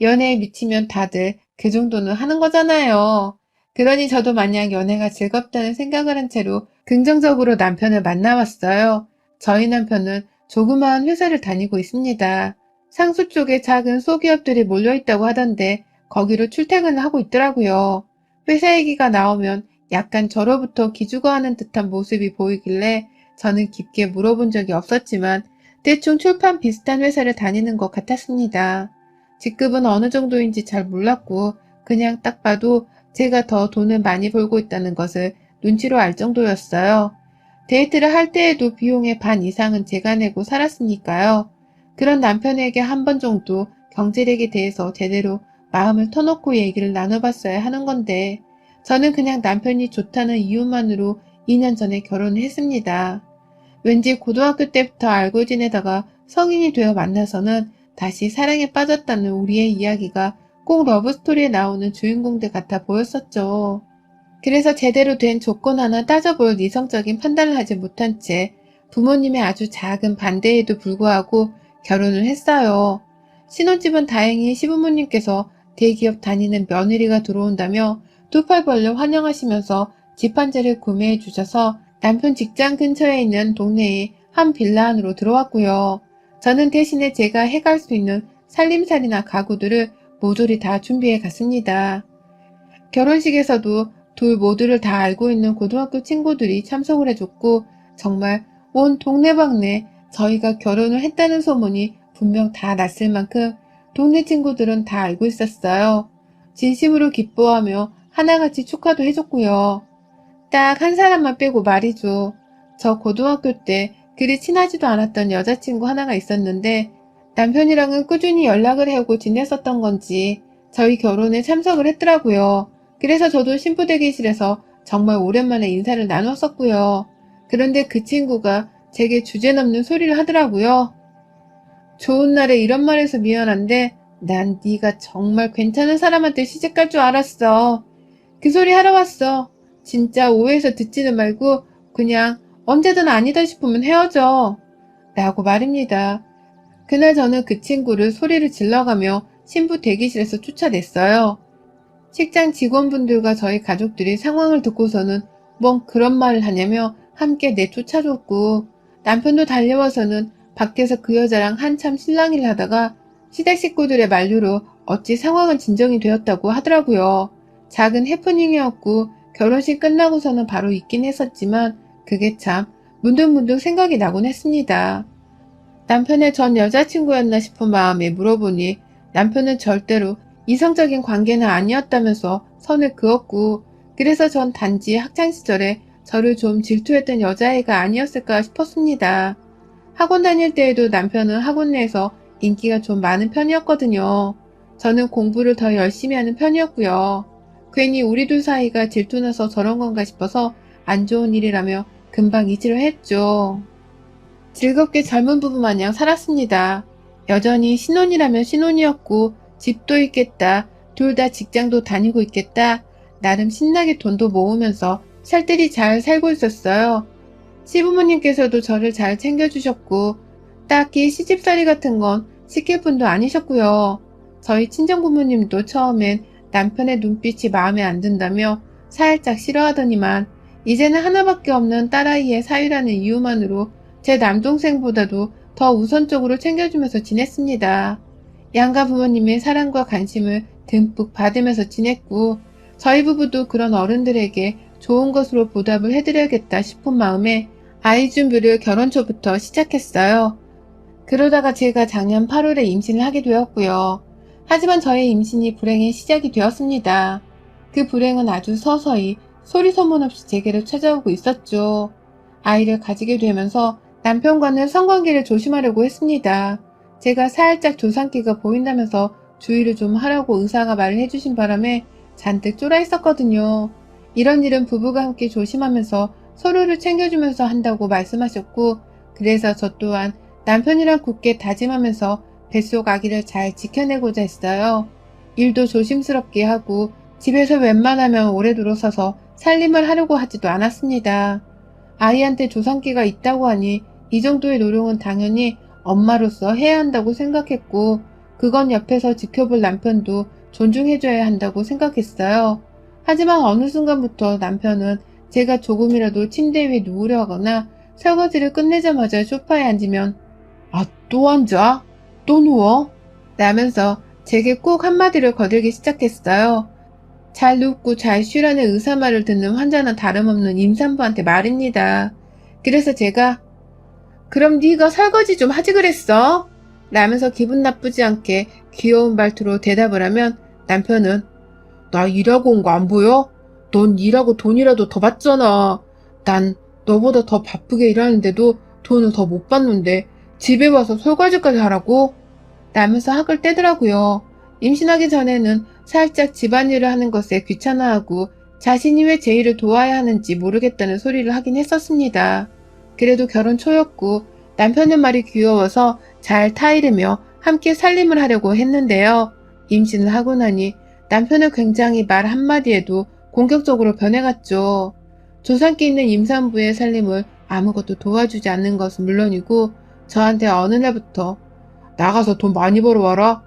연애에 미치면 다들 그 정도는 하는 거잖아요. 그러니 저도 만약 연애가 즐겁다는 생각을 한 채로 긍정적으로 남편을 만나왔어요. 저희 남편은 조그마한 회사를 다니고 있습니다. 상수 쪽에 작은 소기업들이 몰려있다고 하던데 거기로 출퇴근을 하고 있더라고요. 회사 얘기가 나오면 약간 저로부터 기죽어하는 듯한 모습이 보이길래 저는 깊게 물어본 적이 없었지만 대충 출판 비슷한 회사를 다니는 것 같았습니다. 직급은 어느 정도인지 잘 몰랐고 그냥 딱 봐도 제가 더 돈을 많이 벌고 있다는 것을 눈치로 알 정도였어요. 데이트를 할 때에도 비용의 반 이상은 제가 내고 살았으니까요. 그런 남편에게 한 번 정도 경제력에 대해서 제대로 마음을 터놓고 얘기를 나눠봤어야 하는 건데 저는 그냥 남편이 좋다는 이유만으로 2년 전에 결혼을 했습니다. 왠지 고등학교 때부터 알고 지내다가 성인이 되어 만나서는 다시 사랑에 빠졌다는 우리의 이야기가 꼭 러브스토리에 나오는 주인공들 같아 보였었죠. 그래서 제대로 된 조건 하나 따져볼 이성적인 판단을 하지 못한 채 부모님의 아주 작은 반대에도 불구하고 결혼을 했어요. 신혼집은 다행히 시부모님께서 대기업 다니는 며느리가 들어온다며 두 팔 벌려 환영하시면서 집 한 채를 구매해 주셔서 남편 직장 근처에 있는 동네의 한 빌라 안으로 들어왔고요. 저는 대신에 제가 해갈 수 있는 살림살이나 가구들을 모조리 다 준비해 갔습니다. 결혼식에서도 둘 모두를 다 알고 있는 고등학교 친구들이 참석을 해줬고 정말 온 동네방네 저희가 결혼을 했다는 소문이 분명 다 났을 만큼 동네 친구들은 다 알고 있었어요. 진심으로 기뻐하며 하나같이 축하도 해줬고요. 딱 한 사람만 빼고 말이죠. 저 고등학교 때 그리 친하지도 않았던 여자친구 하나가 있었는데 남편이랑은 꾸준히 연락을 해오고 지냈었던 건지 저희 결혼에 참석을 했더라고요. 그래서 저도 신부 대기실에서 정말 오랜만에 인사를 나눴었고요. 그런데 그 친구가 제게 주제넘는 소리를 하더라고요. 좋은 날에 이런 말해서 미안한데 난 네가 정말 괜찮은 사람한테 시집갈 줄 알았어. 그 소리 하러 왔어. 진짜 오해해서 듣지는 말고 그냥 언제든 아니다 싶으면 헤어져. 라고 말입니다. 그날 저는 그 친구를 소리를 질러가며 신부 대기실에서 쫓아냈어요. 식장 직원분들과 저희 가족들이 상황을 듣고서는 뭔 그런 말을 하냐며 함께 내쫓아줬고, 남편도 달려와서는 밖에서 그 여자랑 한참 실랑이를 하다가 시댁 식구들의 만류로 어찌 상황은 진정이 되었다고 하더라고요. 작은 해프닝이었고 결혼식 끝나고서는 바로 있긴 했었지만 그게 참 문득문득 생각이 나곤 했습니다. 남편의 전 여자친구였나 싶은 마음에 물어보니 남편은 절대로 이성적인 관계는 아니었다면서 선을 그었고, 그래서 전 단지 학창시절에 저를 좀 질투했던 여자애가 아니었을까 싶었습니다. 학원 다닐 때에도 남편은 학원 내에서 인기가 좀 많은 편이었거든요. 저는 공부를 더 열심히 하는 편이었고요. 괜히 우리 둘 사이가 질투나서 저런 건가 싶어서 안 좋은 일이라며 금방 잊으려 했죠. 즐겁게 젊은 부부 마냥 살았습니다. 여전히 신혼이라면 신혼이었고 집도 있겠다. 둘 다 직장도 다니고 있겠다. 나름 신나게 돈도 모으면서 살뜰히 잘 살고 있었어요. 시부모님께서도 저를 잘 챙겨주셨고 딱히 시집살이 같은 건 시킬 분도 아니셨고요. 저희 친정부모님도 처음엔 남편의 눈빛이 마음에 안 든다며 살짝 싫어하더니만 이제는 하나밖에 없는 딸아이의 사위라는 이유만으로 제 남동생보다도 더 우선적으로 챙겨주면서 지냈습니다. 양가 부모님의 사랑과 관심을 듬뿍 받으면서 지냈고 저희 부부도 그런 어른들에게 좋은 것으로 보답을 해드려야겠다 싶은 마음에 아이 준비를 결혼 초부터 시작했어요. 그러다가 제가 작년 8월에 임신을 하게 되었고요. 하지만 저의 임신이 불행의 시작이 되었습니다. 그 불행은 아주 서서히 소리 소문 없이 제게로 찾아오고 있었죠. 아이를 가지게 되면서 남편과는 성관계를 조심하려고 했습니다. 제가 살짝 조상기가 보인다면서 주의를 좀 하라고 의사가 말을 해주신 바람에 잔뜩 쫄아 있었거든요. 이런 일은 부부가 함께 조심하면서 서로를 챙겨주면서 한다고 말씀하셨고, 그래서 저 또한 남편이랑 굳게 다짐하면서 뱃속 아기를 잘 지켜내고자 했어요. 일도 조심스럽게 하고 집에서 웬만하면 오래 들어서서 살림을 하려고 하지도 않았습니다. 아이한테 조상기가 있다고 하니 이 정도의 노력은 당연히 엄마로서 해야 한다고 생각했고, 그건 옆에서 지켜볼 남편도 존중해줘야 한다고 생각했어요. 하지만 어느 순간부터 남편은 제가 조금이라도 침대 위에 누우려 하거나 설거지를 끝내자마자 소파에 앉으면 아, 또 앉아? 또 누워? 라면서 제게 꼭 한마디를 거들기 시작했어요. 잘 눕고 잘 쉬라는 의사 말을 듣는 환자는 다름없는 임산부한테 말입니다. 그래서 제가 그럼 네가 설거지 좀 하지 그랬어? 라면서 기분 나쁘지 않게 귀여운 말투로 대답을 하면 남편은 나 일하고 온 거 안 보여? 넌 일하고 돈이라도 더 받잖아. 난 너보다 더 바쁘게 일하는데도 돈을 더 못 받는데 집에 와서 설거지까지 하라고? 라면서 학을 떼더라고요. 임신하기 전에는 살짝 집안일을 하는 것에 귀찮아하고 자신이 왜 제 일을 도와야 하는지 모르겠다는 소리를 하긴 했었습니다. 그래도 결혼 초였고 남편의 말이 귀여워서 잘 타이르며 함께 살림을 하려고 했는데요. 임신을 하고 나니 남편은 굉장히 말 한마디에도 공격적으로 변해갔죠. 조상기 있는 임산부의 살림을 아무것도 도와주지 않는 것은 물론이고 저한테 어느 날부터 나가서 돈 많이 벌어와라.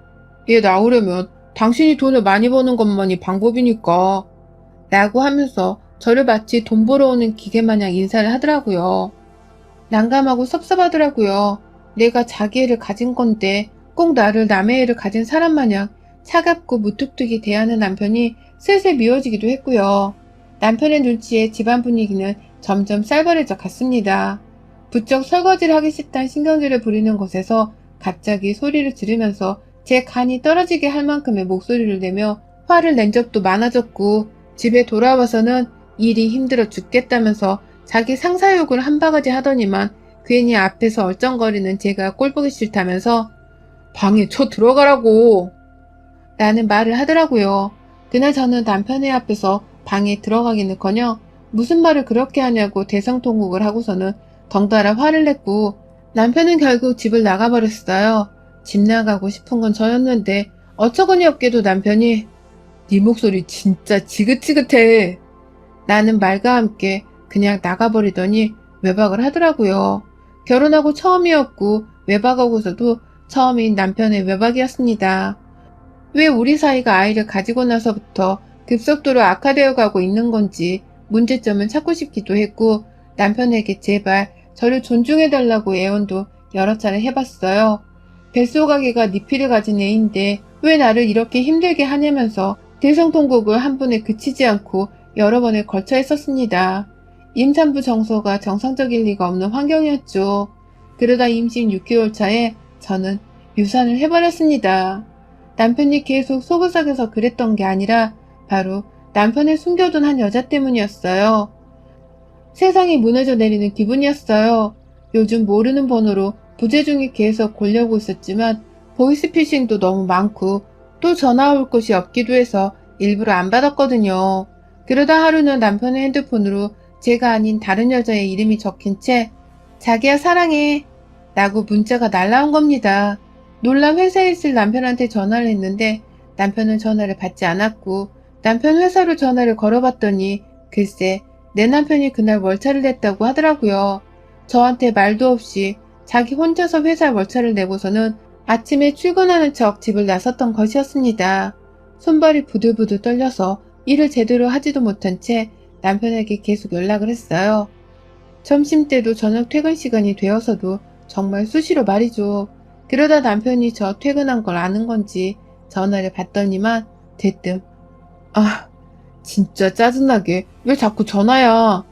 얘 나오려면 당신이 돈을 많이 버는 것만이 방법이니까. 라고 하면서 저를 마치 돈 벌어오는 기계마냥 인사를 하더라고요. 난감하고 섭섭하더라고요. 내가 자기 애를 가진 건데 꼭 나를 남의 애를 가진 사람 마냥 차갑고 무뚝뚝이 대하는 남편이 슬슬 미워지기도 했고요. 남편의 눈치에 집안 분위기는 점점 쌀벌해져 갔습니다. 부쩍 설거지를 하기 싫다는 신경질을 부리는 곳에서 갑자기 소리를 지르면서 제 간이 떨어지게 할 만큼의 목소리를 내며 화를 낸 적도 많아졌고, 집에 돌아와서는 일이 힘들어 죽겠다면서 자기 상사욕을 한 바가지 하더니만 괜히 앞에서 얼쩡거리는 제가 꼴보기 싫다면서 방에 쳐 들어가라고 라는 말을 하더라고요. 그날 저는 남편의 앞에서 방에 들어가기는커녕 무슨 말을 그렇게 하냐고 대성통곡을 하고서는 덩달아 화를 냈고 남편은 결국 집을 나가버렸어요. 집 나가고 싶은 건 저였는데 어처구니 없게도 남편이 네 목소리 진짜 지긋지긋해 라는 말과 함께 그냥 나가버리더니 외박을 하더라고요. 결혼하고 처음이었고 외박하고서도 처음인 남편의 외박이었습니다. 왜 우리 사이가 아이를 가지고 나서부터 급속도로 악화되어 가고 있는 건지 문제점을 찾고 싶기도 했고, 남편에게 제발 저를 존중해달라고 애원도 여러 차례 해봤어요. 뱃속아기가 니피를 가진 애인데 왜 나를 이렇게 힘들게 하냐면서 대성통곡을 한 번에 그치지 않고 여러 번에 걸쳐 했었습니다. 임산부 정서가 정상적일 리가 없는 환경이었죠. 그러다 임신 6개월 차에 저는 유산을 해버렸습니다. 남편이 계속 소구석에서 그랬던 게 아니라 바로 남편을 숨겨둔 한 여자 때문이었어요. 세상이 무너져 내리는 기분이었어요. 요즘 모르는 번호로 부재중에 계속 걸려오고 있었지만 보이스피싱도 너무 많고 또 전화 올 곳이 없기도 해서 일부러 안 받았거든요. 그러다 하루는 남편의 핸드폰으로 제가 아닌 다른 여자의 이름이 적힌 채 자기야 사랑해 라고 문자가 날라온 겁니다. 놀라 회사에 있을 남편한테 전화를 했는데 남편은 전화를 받지 않았고, 남편 회사로 전화를 걸어봤더니 글쎄 내 남편이 그날 월차를 냈다고 하더라고요. 저한테 말도 없이 자기 혼자서 회사 월차를 내고서는 아침에 출근하는 척 집을 나섰던 것이었습니다. 손발이 부들부들 떨려서 일을 제대로 하지도 못한 채 남편에게 계속 연락을 했어요. 점심때도 저녁 퇴근 시간이 되어서도 정말 수시로 말이죠. 그러다 남편이 저 퇴근한 걸 아는 건지 전화를 받더니만 대뜸 아 진짜 짜증나게 왜 자꾸 전화야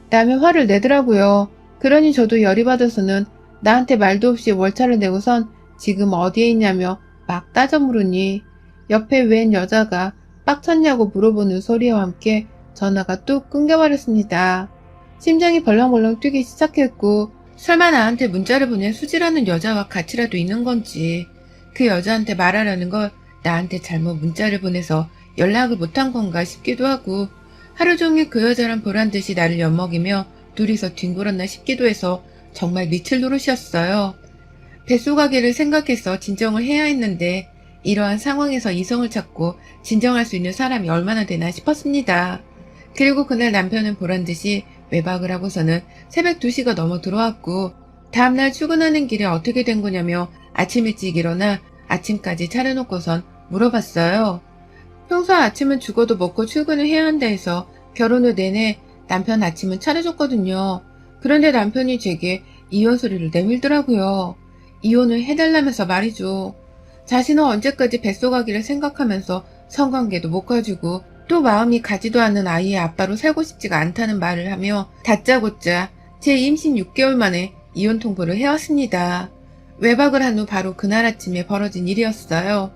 라며 화를 내더라고요. 그러니 저도 열이 받아서는 나한테 말도 없이 월차를 내고선 지금 어디에 있냐며 막 따져 물으니 옆에 웬 여자가 빡쳤냐고 물어보는 소리와 함께 전화가 뚝 끊겨버렸습니다. 심장이 벌렁벌렁 뛰기 시작했고, 설마 나한테 문자를 보낸 수지라는 여자와 같이라도 있는 건지, 그 여자한테 말하라는 걸 나한테 잘못 문자를 보내서 연락을 못한 건가 싶기도 하고, 하루 종일 그 여자랑 보란듯이 나를 엿먹이며 둘이서 뒹굴었나 싶기도 해서 정말 미칠 노릇이었어요. 뱃속아기를 생각해서 진정을 해야 했는데 이러한 상황에서 이성을 찾고 진정할 수 있는 사람이 얼마나 되나 싶었습니다. 그리고 그날 남편은 보란듯이 외박을 하고서는 새벽 2시가 넘어 들어왔고, 다음날 출근하는 길에 어떻게 된 거냐며 아침 일찍 일어나 아침까지 차려놓고선 물어봤어요. 평소 아침은 죽어도 먹고 출근을 해야 한다 해서 결혼 후 내내 남편 아침은 차려줬거든요. 그런데 남편이 제게 이혼 소리를 내밀더라고요. 이혼을 해달라면서 말이죠. 자신은 언제까지 뱃속아기를 생각하면서 성관계도 못 가지고 또 마음이 가지도 않는 아이의 아빠로 살고 싶지가 않다는 말을 하며 다짜고짜 제 임신 6개월 만에 이혼 통보를 해왔습니다. 외박을 한 후 바로 그날 아침에 벌어진 일이었어요.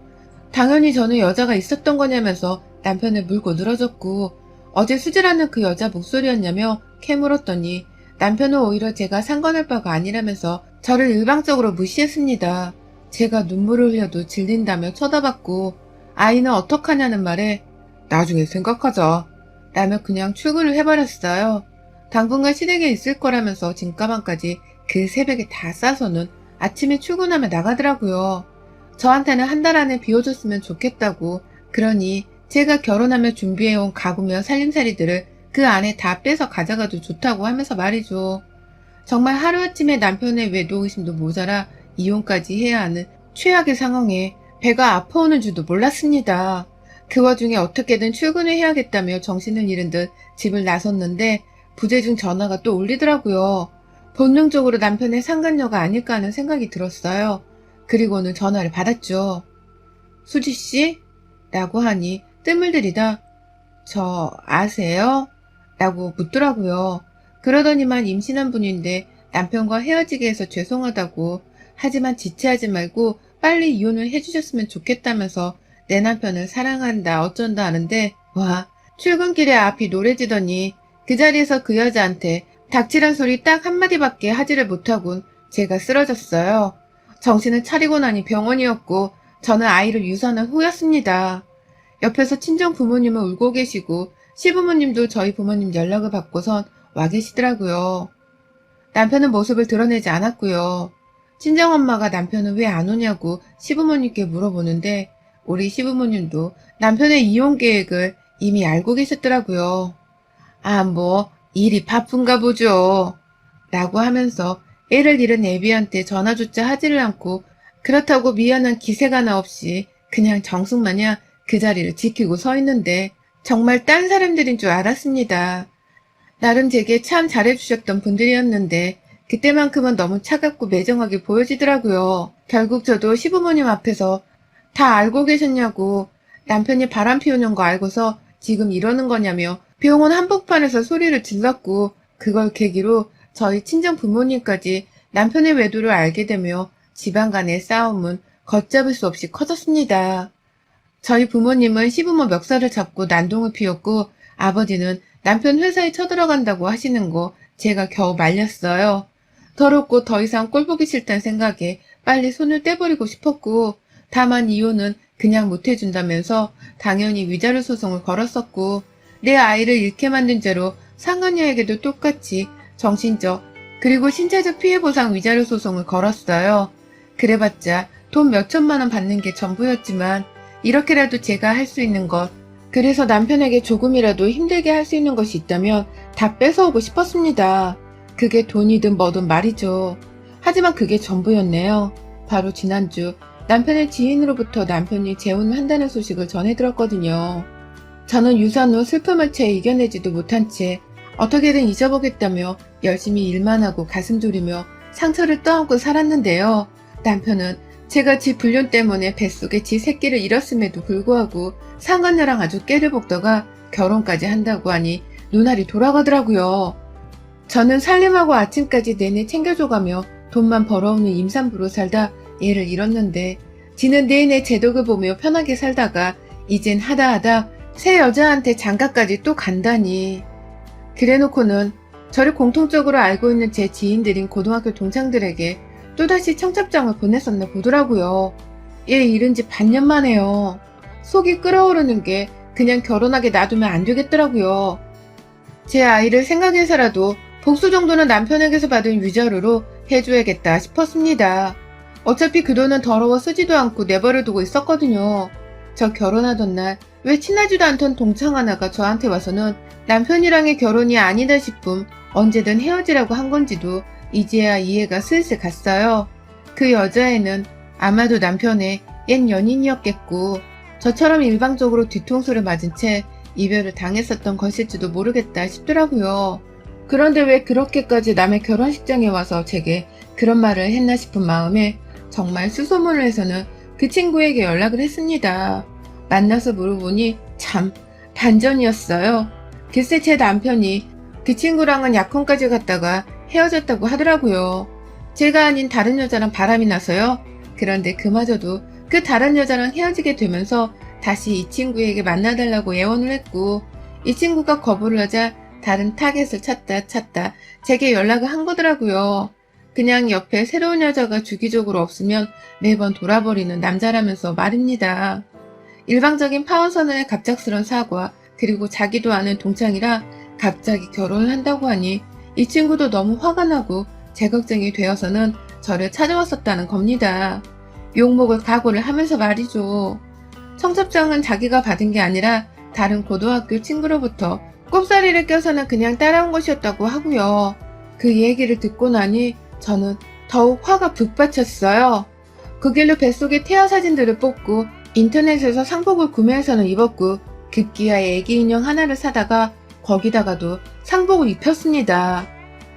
당연히 저는 여자가 있었던 거냐면서 남편을 물고 늘어졌고, 어제 수지라는 그 여자 목소리였냐며 캐물었더니 남편은 오히려 제가 상관할 바가 아니라면서 저를 일방적으로 무시했습니다. 제가 눈물을 흘려도 질린다며 쳐다봤고, 아이는 어떡하냐는 말에 나중에 생각하자 라며 그냥 출근을 해버렸어요. 당분간 시댁에 있을 거라면서 짐가방까지 그 새벽에 다 싸서는 아침에 출근하며 나가더라고요. 저한테는 한 달 안에 비워줬으면 좋겠다고, 그러니 제가 결혼하며 준비해온 가구며 살림살이들을 그 안에 다 빼서 가져가도 좋다고 하면서 말이죠. 정말 하루아침에 남편의 외도 의심도 모자라 이혼까지 해야 하는 최악의 상황에 배가 아파오는 줄도 몰랐습니다. 그 와중에 어떻게든 출근을 해야겠다며 정신을 잃은 듯 집을 나섰는데 부재중 전화가 또 울리더라고요. 본능적으로 남편의 상간녀가 아닐까 하는 생각이 들었어요. 그리고는 전화를 받았죠. 수지씨? 라고 하니 뜸을 들이다 저 아세요? 라고 묻더라고요. 그러더니만 임신한 분인데 남편과 헤어지게 해서 죄송하다고, 하지만 지체하지 말고 빨리 이혼을 해주셨으면 좋겠다면서 내 남편을 사랑한다 어쩐다 하는데, 와, 출근길에 앞이 노래지더니 그 자리에서 그 여자한테 닥치란 소리 딱 한마디밖에 하지를 못하곤 제가 쓰러졌어요. 정신을 차리고 나니 병원이었고 저는 아이를 유산한 후였습니다. 옆에서 친정 부모님은 울고 계시고 시부모님도 저희 부모님 연락을 받고선 와 계시더라고요. 남편은 모습을 드러내지 않았고요. 친정엄마가 남편은 왜 안 오냐고 시부모님께 물어보는데 우리 시부모님도 남편의 이혼 계획을 이미 알고 계셨더라고요. 아, 뭐 일이 바쁜가 보죠. 라고 하면서 애를 잃은 애비한테 전화조차 하지를 않고 그렇다고 미안한 기색 하나 없이 그냥 정숙마냥 그 자리를 지키고 서 있는데 정말 딴 사람들인 줄 알았습니다. 나름 제게 참 잘해주셨던 분들이었는데 그때만큼은 너무 차갑고 매정하게 보여지더라고요. 결국 저도 시부모님 앞에서 다 알고 계셨냐고, 남편이 바람 피우는 거 알고서 지금 이러는 거냐며 병원 한복판에서 소리를 질렀고, 그걸 계기로 저희 친정 부모님까지 남편의 외도를 알게 되며 집안 간의 싸움은 걷잡을 수 없이 커졌습니다. 저희 부모님은 시부모 멱살을 잡고 난동을 피웠고, 아버지는 남편 회사에 쳐들어간다고 하시는 거 제가 겨우 말렸어요. 더럽고 더 이상 꼴보기 싫다는 생각에 빨리 손을 떼버리고 싶었고, 다만 이혼은 그냥 못해준다면서 당연히 위자료 소송을 걸었었고, 내 아이를 잃게 만든 죄로 상간녀에게도 똑같이 정신적 그리고 신체적 피해보상 위자료 소송을 걸었어요. 그래봤자 돈 몇천만 원 받는 게 전부였지만 이렇게라도 제가 할 수 있는 것, 그래서 남편에게 조금이라도 힘들게 할 수 있는 것이 있다면 다 뺏어오고 싶었습니다. 그게 돈이든 뭐든 말이죠. 하지만 그게 전부였네요. 바로 지난주 남편의 지인으로부터 남편이 재혼을 한다는 소식을 전해 들었거든요. 저는 유산 후 슬픔을 채 이겨내지도 못한 채 어떻게든 잊어보겠다며 열심히 일만 하고 가슴 졸이며 상처를 떠안고 살았는데요. 남편은 제가 지 불륜 때문에 뱃속에 지 새끼를 잃었음에도 불구하고 상간녀랑 아주 깨를 볶다가 결혼까지 한다고 하니 눈알이 돌아가더라고요. 저는 살림하고 아침까지 내내 챙겨줘가며 돈만 벌어오는 임산부로 살다 얘를 잃었는데, 지는 내내 제 덕을 보며 편하게 살다가 이젠 하다하다 새 여자한테 장가까지 또 간다니. 그래놓고는 저를 공통적으로 알고 있는 제 지인들인 고등학교 동창들에게 또다시 청첩장을 보냈었나 보더라고요. 얘 잃은 지 반년 만에요. 속이 끓어오르는 게 그냥 결혼하게 놔두면 안 되겠더라고요. 제 아이를 생각해서라도 복수 정도는 남편에게서 받은 위자료로 해줘야겠다 싶었습니다. 어차피 그 돈은 더러워 쓰지도 않고 내버려두고 있었거든요. 저 결혼하던 날 왜 친하지도 않던 동창 하나가 저한테 와서는 남편이랑의 결혼이 아니다 싶음 언제든 헤어지라고 한 건지도 이제야 이해가 슬슬 갔어요. 그 여자애는 아마도 남편의 옛 연인이었겠고 저처럼 일방적으로 뒤통수를 맞은 채 이별을 당했었던 것일지도 모르겠다 싶더라고요. 그런데 왜 그렇게까지 남의 결혼식장에 와서 제게 그런 말을 했나 싶은 마음에 정말 수소문을 해서는 그 친구에게 연락을 했습니다. 만나서 물어보니 참 반전이었어요. 글쎄 제 남편이 그 친구랑은 약혼까지 갔다가 헤어졌다고 하더라고요. 제가 아닌 다른 여자랑 바람이 나서요. 그런데 그마저도 그 다른 여자랑 헤어지게 되면서 다시 이 친구에게 만나달라고 애원을 했고, 이 친구가 거부를 하자 다른 타겟을 찾다 제게 연락을 한 거더라고요. 그냥 옆에 새로운 여자가 주기적으로 없으면 매번 돌아버리는 남자라면서 말입니다. 일방적인 파혼선언의 갑작스런 사과, 그리고 자기도 아는 동창이라 갑자기 결혼을 한다고 하니 이 친구도 너무 화가 나고 제 걱정이 되어서는 저를 찾아왔었다는 겁니다. 욕먹을 각오를 하면서 말이죠. 청첩장은 자기가 받은 게 아니라 다른 고등학교 친구로부터 꼽사리를 껴서는 그냥 따라온 것이었다고 하고요. 그 얘기를 듣고 나니 저는 더욱 화가 북받쳤어요. 그 길로 뱃속에 태아 사진들을 뽑고 인터넷에서 상복을 구매해서는 입었고 급기야 애기 인형 하나를 사다가 거기다가도 상복을 입혔습니다.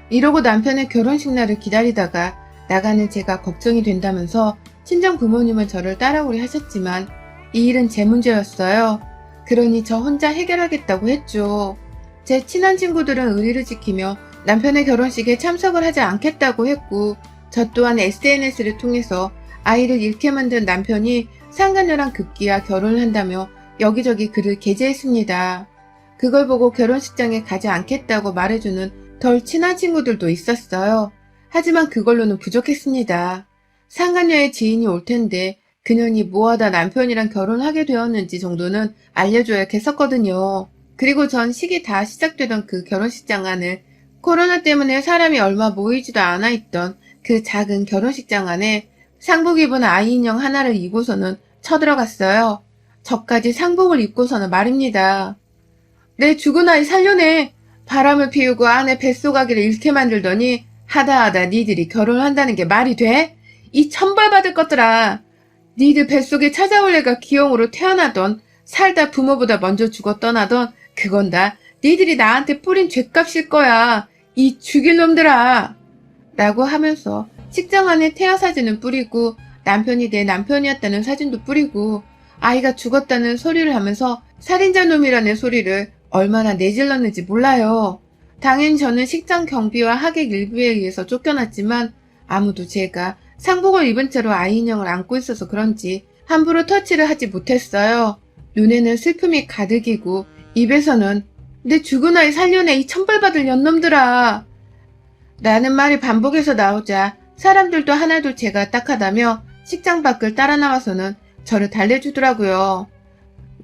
이러고 남편의 결혼식 날을 기다리다가 나가는 제가 걱정이 된다면서 친정 부모님은 저를 따라오려 하셨지만 이 일은 제 문제였어요. 그러니 저 혼자 해결하겠다고 했죠. 제 친한 친구들은 의리를 지키며 남편의 결혼식에 참석을 하지 않겠다고 했고, 저 또한 SNS를 통해서 아이를 잃게 만든 남편이 상간녀랑 급기야 결혼을 한다며 여기저기 글을 게재했습니다. 그걸 보고 결혼식장에 가지 않겠다고 말해주는 덜 친한 친구들도 있었어요. 하지만 그걸로는 부족했습니다. 상간녀의 지인이 올 텐데 그년이 뭐하다 남편이랑 결혼하게 되었는지 정도는 알려줘야겠었거든요. 그리고 전 식이 다 시작되던 그 결혼식장 안을 코로나 때문에 사람이 얼마 모이지도 않아 있던 그 작은 결혼식장 안에 상복 입은 아이 인형 하나를 입고서는 쳐들어갔어요. 저까지 상복을 입고서는 말입니다. 내 죽은 아이 살려내. 바람을 피우고 아내 뱃속 아기를 잃게 만들더니 하다하다 니들이 결혼을 한다는 게 말이 돼? 이 천벌받을 것들아. 니들 뱃속에 찾아올 애가 기형으로 태어나던 살다 부모보다 먼저 죽어 떠나던 그건 다 니들이 나한테 뿌린 죗값일 거야. 이 죽일 놈들아. 라고 하면서 식장 안에 태아 사진을 뿌리고 남편이 내 남편이었다는 사진도 뿌리고 아이가 죽었다는 소리를 하면서 살인자 놈이라는 소리를 얼마나 내질렀는지 몰라요. 당연히 저는 식장 경비와 하객 일부에 의해서 쫓겨났지만 아무도 제가 상복을 입은 채로 아이 인형을 안고 있어서 그런지 함부로 터치를 하지 못했어요. 눈에는 슬픔이 가득이고 입에서는 내 죽은 아이 살려내 이 천벌받을 년놈들아 라는 말이 반복해서 나오자 사람들도 하나둘 제가 딱하다며 식장 밖을 따라 나와서는 저를 달래주더라고요.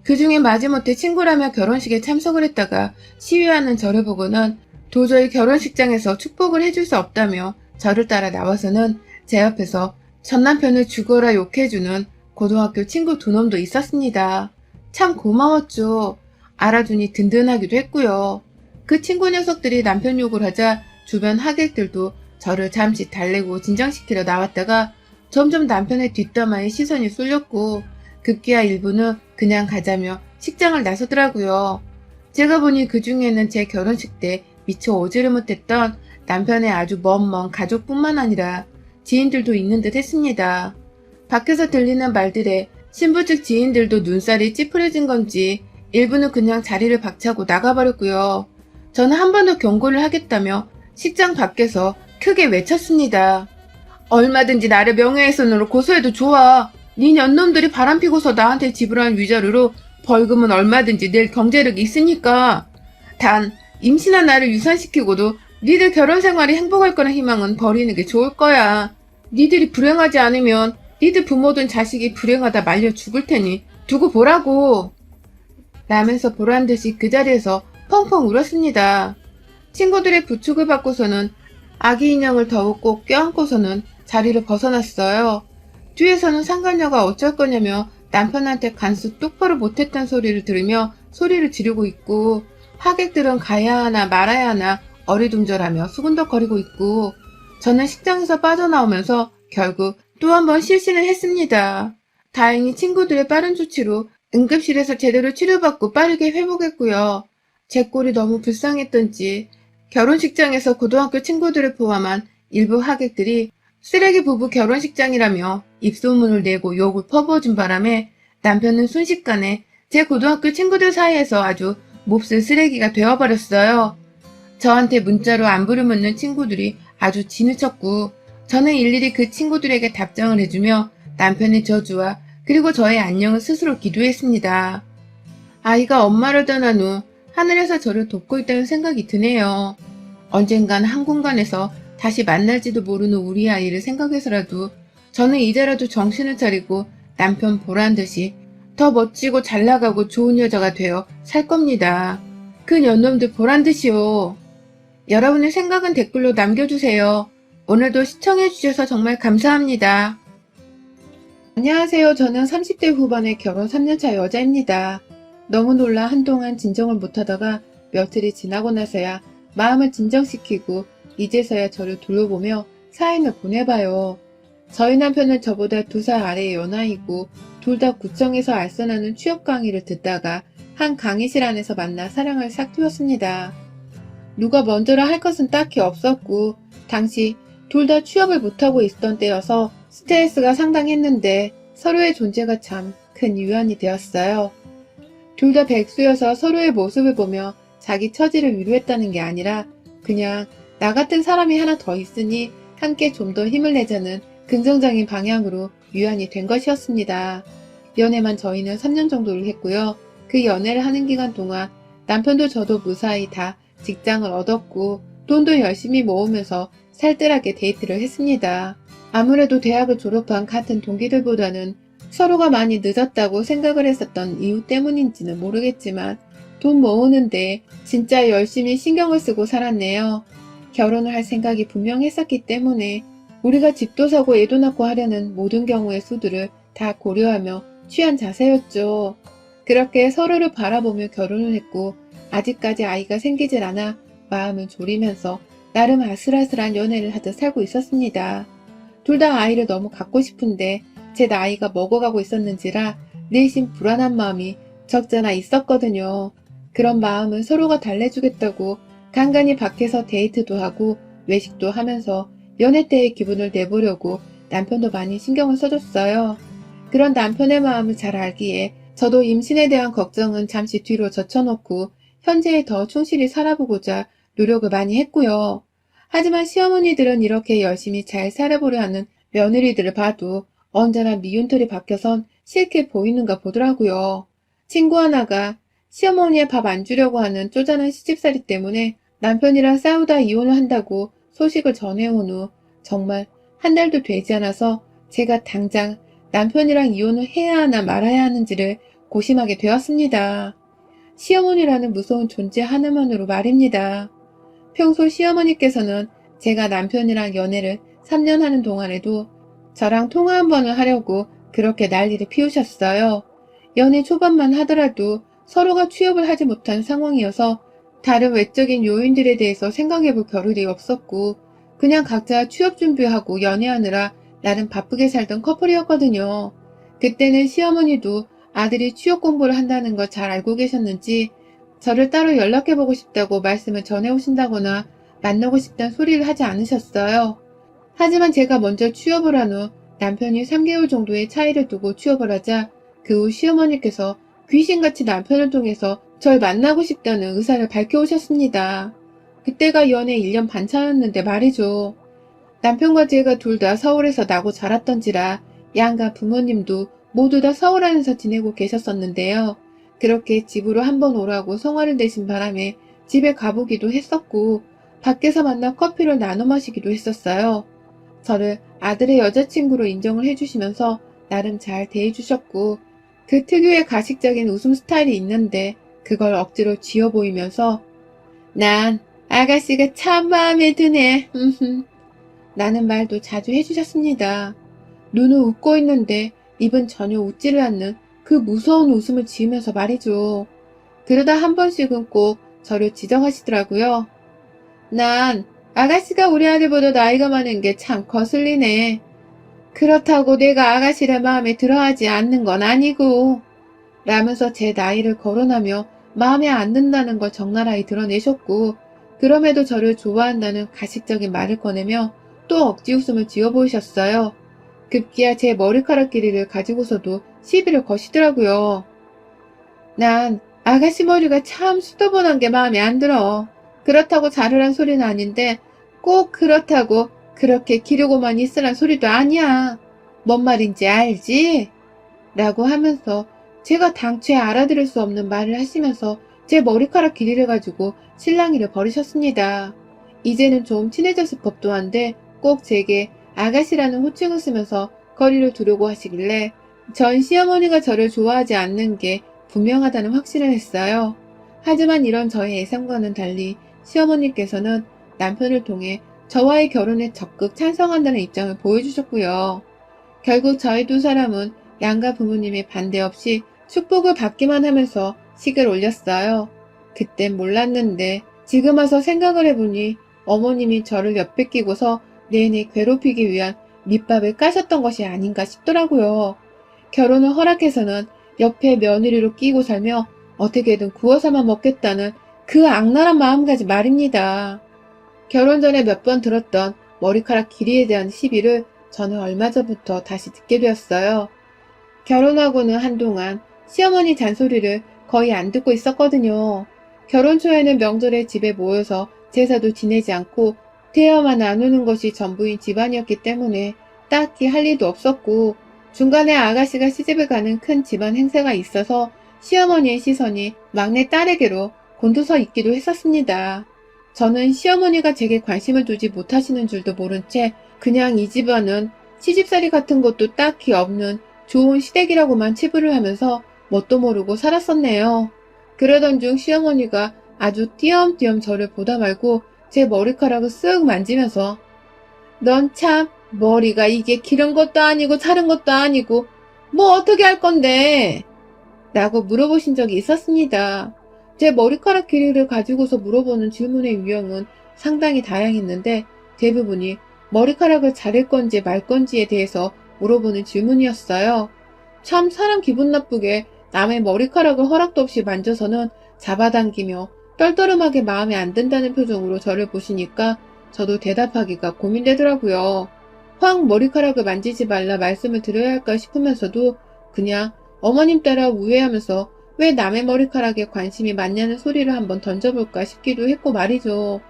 그 중에 마지못해 친구라며 결혼식에 참석을 했다가 시위하는 저를 보고는 도저히 결혼식장에서 축복을 해줄 수 없다며 저를 따라 나와서는 제 옆에서 전 남편을 죽어라 욕해주는 고등학교 친구 두 놈도 있었습니다. 참 고마웠죠. 알아주니 든든하기도 했고요. 그 친구 녀석들이 남편 욕을 하자 주변 하객들도 저를 잠시 달래고 진정시키려 나왔다가 점점 남편의 뒷담화에 시선이 쏠렸고 급기야 일부는 그냥 가자며 식장을 나서더라고요. 제가 보니 그 중에는 제 결혼식 때 미처 오지를 못했던 남편의 아주 먼 가족뿐만 아니라 지인들도 있는 듯 했습니다. 밖에서 들리는 말들에 신부 측 지인들도 눈살이 찌푸려진 건지 일부는 그냥 자리를 박차고 나가버렸고요. 저는 한 번 더 경고를 하겠다며 식장 밖에서 크게 외쳤습니다. 얼마든지 나를 명예훼손으로 고소해도 좋아. 네 년놈들이 바람피고서 나한테 지불한 위자료로 벌금은 얼마든지 낼 경제력이 있으니까. 단 임신한 나를 유산시키고도 니들 결혼 생활이 행복할 거란 희망은 버리는 게 좋을 거야. 니들이 불행하지 않으면 니들 부모든 자식이 불행하다 말려 죽을 테니 두고 보라고. 라면서 보란 듯이 그 자리에서 펑펑 울었습니다. 친구들의 부축을 받고서는 아기 인형을 더욱 꼭 껴안고서는 자리를 벗어났어요. 뒤에서는 상간녀가 어쩔 거냐며 남편한테 간수 똑바로 못했단 소리를 들으며 소리를 지르고 있고 하객들은 가야 하나 말아야 하나 어리둥절하며 수군덕거리고 있고 저는 식장에서 빠져나오면서 결국 또 한 번 실신을 했습니다. 다행히 친구들의 빠른 조치로 응급실에서 제대로 치료받고 빠르게 회복했고요. 제 꼴이 너무 불쌍했던지 결혼식장에서 고등학교 친구들을 포함한 일부 하객들이 쓰레기 부부 결혼식장이라며 입소문을 내고 욕을 퍼부어준 바람에 남편은 순식간에 제 고등학교 친구들 사이에서 아주 몹쓸 쓰레기가 되어버렸어요. 저한테 문자로 안부를 묻는 친구들이 아주 지느쳤고 저는 일일이 그 친구들에게 답장을 해주며 남편의 저주와 그리고 저의 안녕을 스스로 기도했습니다. 아이가 엄마를 떠난 후 하늘에서 저를 돕고 있다는 생각이 드네요. 언젠간 한 공간에서 다시 만날지도 모르는 우리 아이를 생각해서라도 저는 이제라도 정신을 차리고 남편 보란 듯이 더 멋지고 잘나가고 좋은 여자가 되어 살 겁니다. 그 년놈들 보란 듯이요. 여러분의 생각은 댓글로 남겨주세요. 오늘도 시청해주셔서 정말 감사합니다. 안녕하세요. 저는 30대 후반의 결혼 3년차 여자입니다. 너무 놀라 한동안 진정을 못하다가 며칠이 지나고 나서야 마음을 진정시키고 이제서야 저를 둘러보며 사인을 보내봐요. 저희 남편은 저보다 2살 아래의 연하이고 둘 다 구청에서 알선하는 취업 강의를 듣다가 한 강의실 안에서 만나 사랑을 싹 틔웠습니다. 누가 먼저라 할 것은 딱히 없었고 당시 둘 다 취업을 못하고 있던 때여서 스트레스가 상당했는데 서로의 존재가 참 큰 위안이 되었어요. 둘 다 백수여서 서로의 모습을 보며 자기 처지를 위로했다는 게 아니라 그냥 나 같은 사람이 하나 더 있으니 함께 좀 더 힘을 내자는 긍정적인 방향으로 위안이 된 것이었습니다. 연애만 저희는 3년 정도를 했고요. 그 연애를 하는 기간 동안 남편도 저도 무사히 다 직장을 얻었고 돈도 열심히 모으면서 살뜰하게 데이트를 했습니다. 아무래도 대학을 졸업한 같은 동기들보다는 서로가 많이 늦었다고 생각을 했었던 이유 때문인지는 모르겠지만 돈 모으는데 진짜 열심히 신경을 쓰고 살았네요. 결혼을 할 생각이 분명했었기 때문에 우리가 집도 사고 애도 낳고 하려는 모든 경우의 수들을 다 고려하며 취한 자세였죠. 그렇게 서로를 바라보며 결혼을 했고 아직까지 아이가 생기질 않아 마음을 졸이면서 나름 아슬아슬한 연애를 하듯 살고 있었습니다. 둘 다 아이를 너무 갖고 싶은데 제 나이가 먹어가고 있었는지라 내심 불안한 마음이 적잖아 있었거든요. 그런 마음은 서로가 달래주겠다고 간간히 밖에서 데이트도 하고 외식도 하면서 연애 때의 기분을 내보려고 남편도 많이 신경을 써줬어요. 그런 남편의 마음을 잘 알기에 저도 임신에 대한 걱정은 잠시 뒤로 젖혀놓고 현재에 더 충실히 살아보고자 노력을 많이 했고요. 하지만 시어머니들은 이렇게 열심히 잘 살아보려 하는 며느리들을 봐도 언제나 미운털이 박혀선 싫게 보이는가 보더라고요. 친구 하나가 시어머니의 밥 안 주려고 하는 쪼잔한 시집살이 때문에 남편이랑 싸우다 이혼을 한다고 소식을 전해온 후 정말 한 달도 되지 않아서 제가 당장 남편이랑 이혼을 해야 하나 말아야 하는지를 고심하게 되었습니다. 시어머니라는 무서운 존재 하나만으로 말입니다. 평소 시어머니께서는 제가 남편이랑 연애를 3년 하는 동안에도 저랑 통화 한 번을 하려고 그렇게 난리를 피우셨어요. 연애 초반만 하더라도 서로가 취업을 하지 못한 상황이어서 다른 외적인 요인들에 대해서 생각해볼 겨를이 없었고 그냥 각자 취업 준비하고 연애하느라 나름 바쁘게 살던 커플이었거든요. 그때는 시어머니도 아들이 취업 공부를 한다는 걸 잘 알고 계셨는지 저를 따로 연락해보고 싶다고 말씀을 전해오신다거나 만나고 싶다는 소리를 하지 않으셨어요. 하지만 제가 먼저 취업을 한 후 남편이 3개월 정도의 차이를 두고 취업을 하자 그 후 시어머니께서 귀신같이 남편을 통해서 절 만나고 싶다는 의사를 밝혀오셨습니다. 그때가 연애 1년 반 차였는데 말이죠. 남편과 제가 둘 다 서울에서 나고 자랐던지라 양가 부모님도 모두 다 서울 안에서 지내고 계셨었는데요. 그렇게 집으로 한번 오라고 성화를 내신 바람에 집에 가보기도 했었고 밖에서 만나 커피를 나눠 마시기도 했었어요. 저를 아들의 여자친구로 인정을 해주시면서 나름 잘 대해주셨고 그 특유의 가식적인 웃음 스타일이 있는데 그걸 억지로 지어 보이면서 난 아가씨가 참 마음에 드네 라는 말도 자주 해주셨습니다. 눈은 웃고 있는데 입은 전혀 웃지를 않는 그 무서운 웃음을 지으면서 말이죠. 그러다 한 번씩은 꼭 저를 지적하시더라고요. 난 아가씨가 우리 아들보다 나이가 많은 게 참 거슬리네. 그렇다고 내가 아가씨를 마음에 들어하지 않는 건 아니고 라면서 제 나이를 거론하며 마음에 안 든다는 걸 적나라히 드러내셨고 그럼에도 저를 좋아한다는 가식적인 말을 꺼내며 또 억지 웃음을 지어 보이셨어요. 급기야 제 머리카락 길이를 가지고서도 시비를 거시더라고요. 난 아가씨 머리가 참 수더번한 게 마음에 안 들어. 그렇다고 자르란 소리는 아닌데 꼭 그렇다고 그렇게 기르고만 있으란 소리도 아니야. 뭔 말인지 알지? 라고 하면서 제가 당최 알아들을 수 없는 말을 하시면서 제 머리카락 길이를 가지고 실랑이를 벌이셨습니다. 이제는 좀 친해졌을 법도 한데 꼭 제게 아가씨라는 호칭을 쓰면서 거리를 두려고 하시길래 전 시어머니가 저를 좋아하지 않는 게 분명하다는 확신을 했어요. 하지만 이런 저의 예상과는 달리 시어머니께서는 남편을 통해 저와의 결혼에 적극 찬성한다는 입장을 보여주셨고요. 결국 저희 두 사람은 양가 부모님의 반대 없이 축복을 받기만 하면서 식을 올렸어요. 그땐 몰랐는데 지금 와서 생각을 해보니 어머님이 저를 옆에 끼고서 내내 괴롭히기 위한 밑밥을 까셨던 것이 아닌가 싶더라고요. 결혼을 허락해서는 옆에 며느리로 끼고 살며 어떻게든 구워 삼아 먹겠다는 그 악랄한 마음가짐 말입니다. 결혼 전에 몇 번 들었던 머리카락 길이에 대한 시비를 저는 얼마 전부터 다시 듣게 되었어요. 결혼하고는 한동안 시어머니 잔소리를 거의 안 듣고 있었거든요. 결혼 초에는 명절에 집에 모여서 제사도 지내지 않고 대화만 나누는 것이 전부인 집안이었기 때문에 딱히 할 일도 없었고 중간에 아가씨가 시집을 가는 큰 집안 행사가 있어서 시어머니의 시선이 막내 딸에게로 곤두서 있기도 했었습니다. 저는 시어머니가 제게 관심을 두지 못하시는 줄도 모른 채 그냥 이 집안은 시집살이 같은 것도 딱히 없는 좋은 시댁이라고만 치부를 하면서 뭣도 모르고 살았었네요. 그러던 중 시어머니가 아주 띄엄띄엄 저를 보다 말고 제 머리카락을 쓱 만지면서 넌 참 머리가 이게 기른 것도 아니고 자른 것도 아니고 뭐 어떻게 할 건데? 라고 물어보신 적이 있었습니다. 제 머리카락 길이를 가지고서 물어보는 질문의 유형은 상당히 다양했는데 대부분이 머리카락을 자를 건지 말 건지에 대해서 물어보는 질문이었어요. 참 사람 기분 나쁘게 남의 머리카락을 허락도 없이 만져서는 잡아당기며 떨떠름하게 마음에 안 든다는 표정으로 저를 보시니까 저도 대답하기가 고민되더라고요. 확 머리카락을 만지지 말라 말씀을 드려야 할까 싶으면서도 그냥 어머님 따라 우회하면서 왜 남의 머리카락에 관심이 많냐는 소리를 한번 던져볼까 싶기도 했고 말이죠.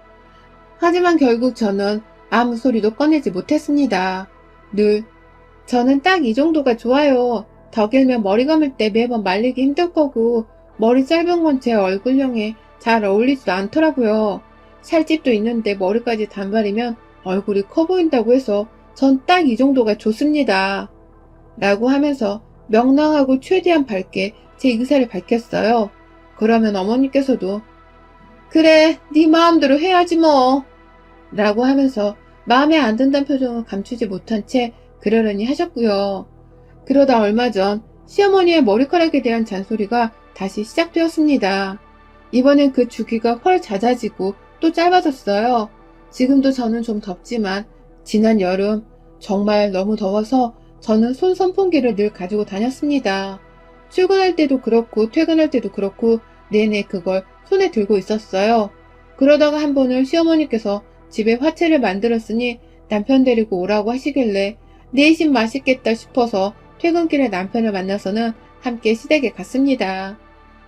하지만 결국 저는 아무 소리도 꺼내지 못했습니다. 늘 저는 딱 이 정도가 좋아요. 더 길면 머리 감을 때 매번 말리기 힘들 거고 머리 짧은 건 제 얼굴형에 잘 어울리지도 않더라고요. 살집도 있는데 머리까지 단발이면 얼굴이 커 보인다고 해서 전 딱 이 정도가 좋습니다. 라고 하면서 명랑하고 최대한 밝게 제 의사를 밝혔어요. 그러면 어머니께서도 그래, 네 마음대로 해야지 뭐. 라고 하면서 마음에 안 든다는 표정을 감추지 못한 채 그러려니 하셨고요. 그러다 얼마 전 시어머니의 머리카락에 대한 잔소리가 다시 시작되었습니다. 이번엔 그 주기가 훨 잦아지고 또 짧아졌어요. 지금도 저는 좀 덥지만 지난 여름 정말 너무 더워서 저는 손 선풍기를 늘 가지고 다녔습니다. 출근할 때도 그렇고 퇴근할 때도 그렇고 내내 그걸 손에 들고 있었어요. 그러다가 한 번은 시어머니께서 집에 화채를 만들었으니 남편 데리고 오라고 하시길래 내심 맛있겠다 싶어서 퇴근길에 남편을 만나서는 함께 시댁에 갔습니다.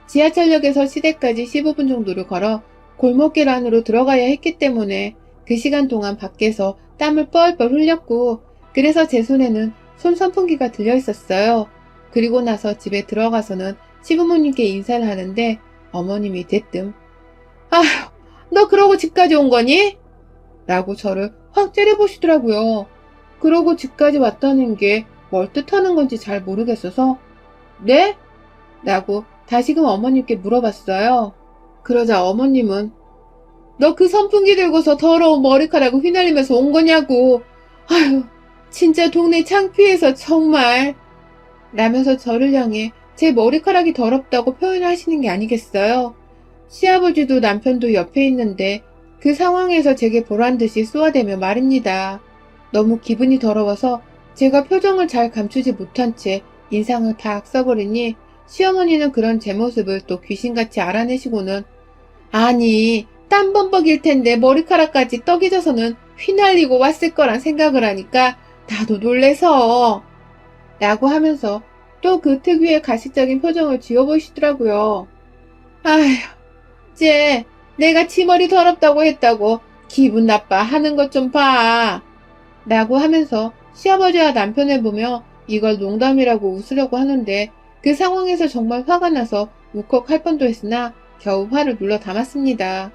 지하철역에서 시댁까지 15분 정도를 걸어 골목길 안으로 들어가야 했기 때문에 그 시간 동안 밖에서 땀을 뻘뻘 흘렸고 그래서 제 손에는 손 선풍기가 들려 있었어요. 그리고 나서 집에 들어가서는 시부모님께 인사를 하는데 어머님이 대뜸 아휴, 너 그러고 집까지 온 거니? 라고 저를 확 째려보시더라고요. 그러고 집까지 왔다는 게 뭘 뜻하는 건지 잘 모르겠어서 네? 라고 다시금 어머님께 물어봤어요. 그러자 어머님은 너 그 선풍기 들고서 더러운 머리카락을 휘날리면서 온 거냐고. 아휴, 진짜 동네 창피해서 정말. 라면서 저를 향해 제 머리카락이 더럽다고 표현을 하시는 게 아니겠어요. 시아버지도 남편도 옆에 있는데 그 상황에서 제게 보란듯이 쏘아대며 말입니다. 너무 기분이 더러워서 제가 표정을 잘 감추지 못한 채 인상을 탁 써버리니 시어머니는 그런 제 모습을 또 귀신같이 알아내시고는 아니 땀 범벅일 텐데 머리카락까지 떡이 져서는 휘날리고 왔을 거란 생각을 하니까 나도 놀래서 라고 하면서 또 그 특유의 가식적인 표정을 지어보시더라고요. 아휴, 쟤 내가 치머리 더럽다고 했다고 기분 나빠 하는 것 좀 봐. 라고 하면서 시아버지와 남편을 보며 이걸 농담이라고 웃으려고 하는데 그 상황에서 정말 화가 나서 울컥할 뻔도 했으나 겨우 화를 눌러 담았습니다.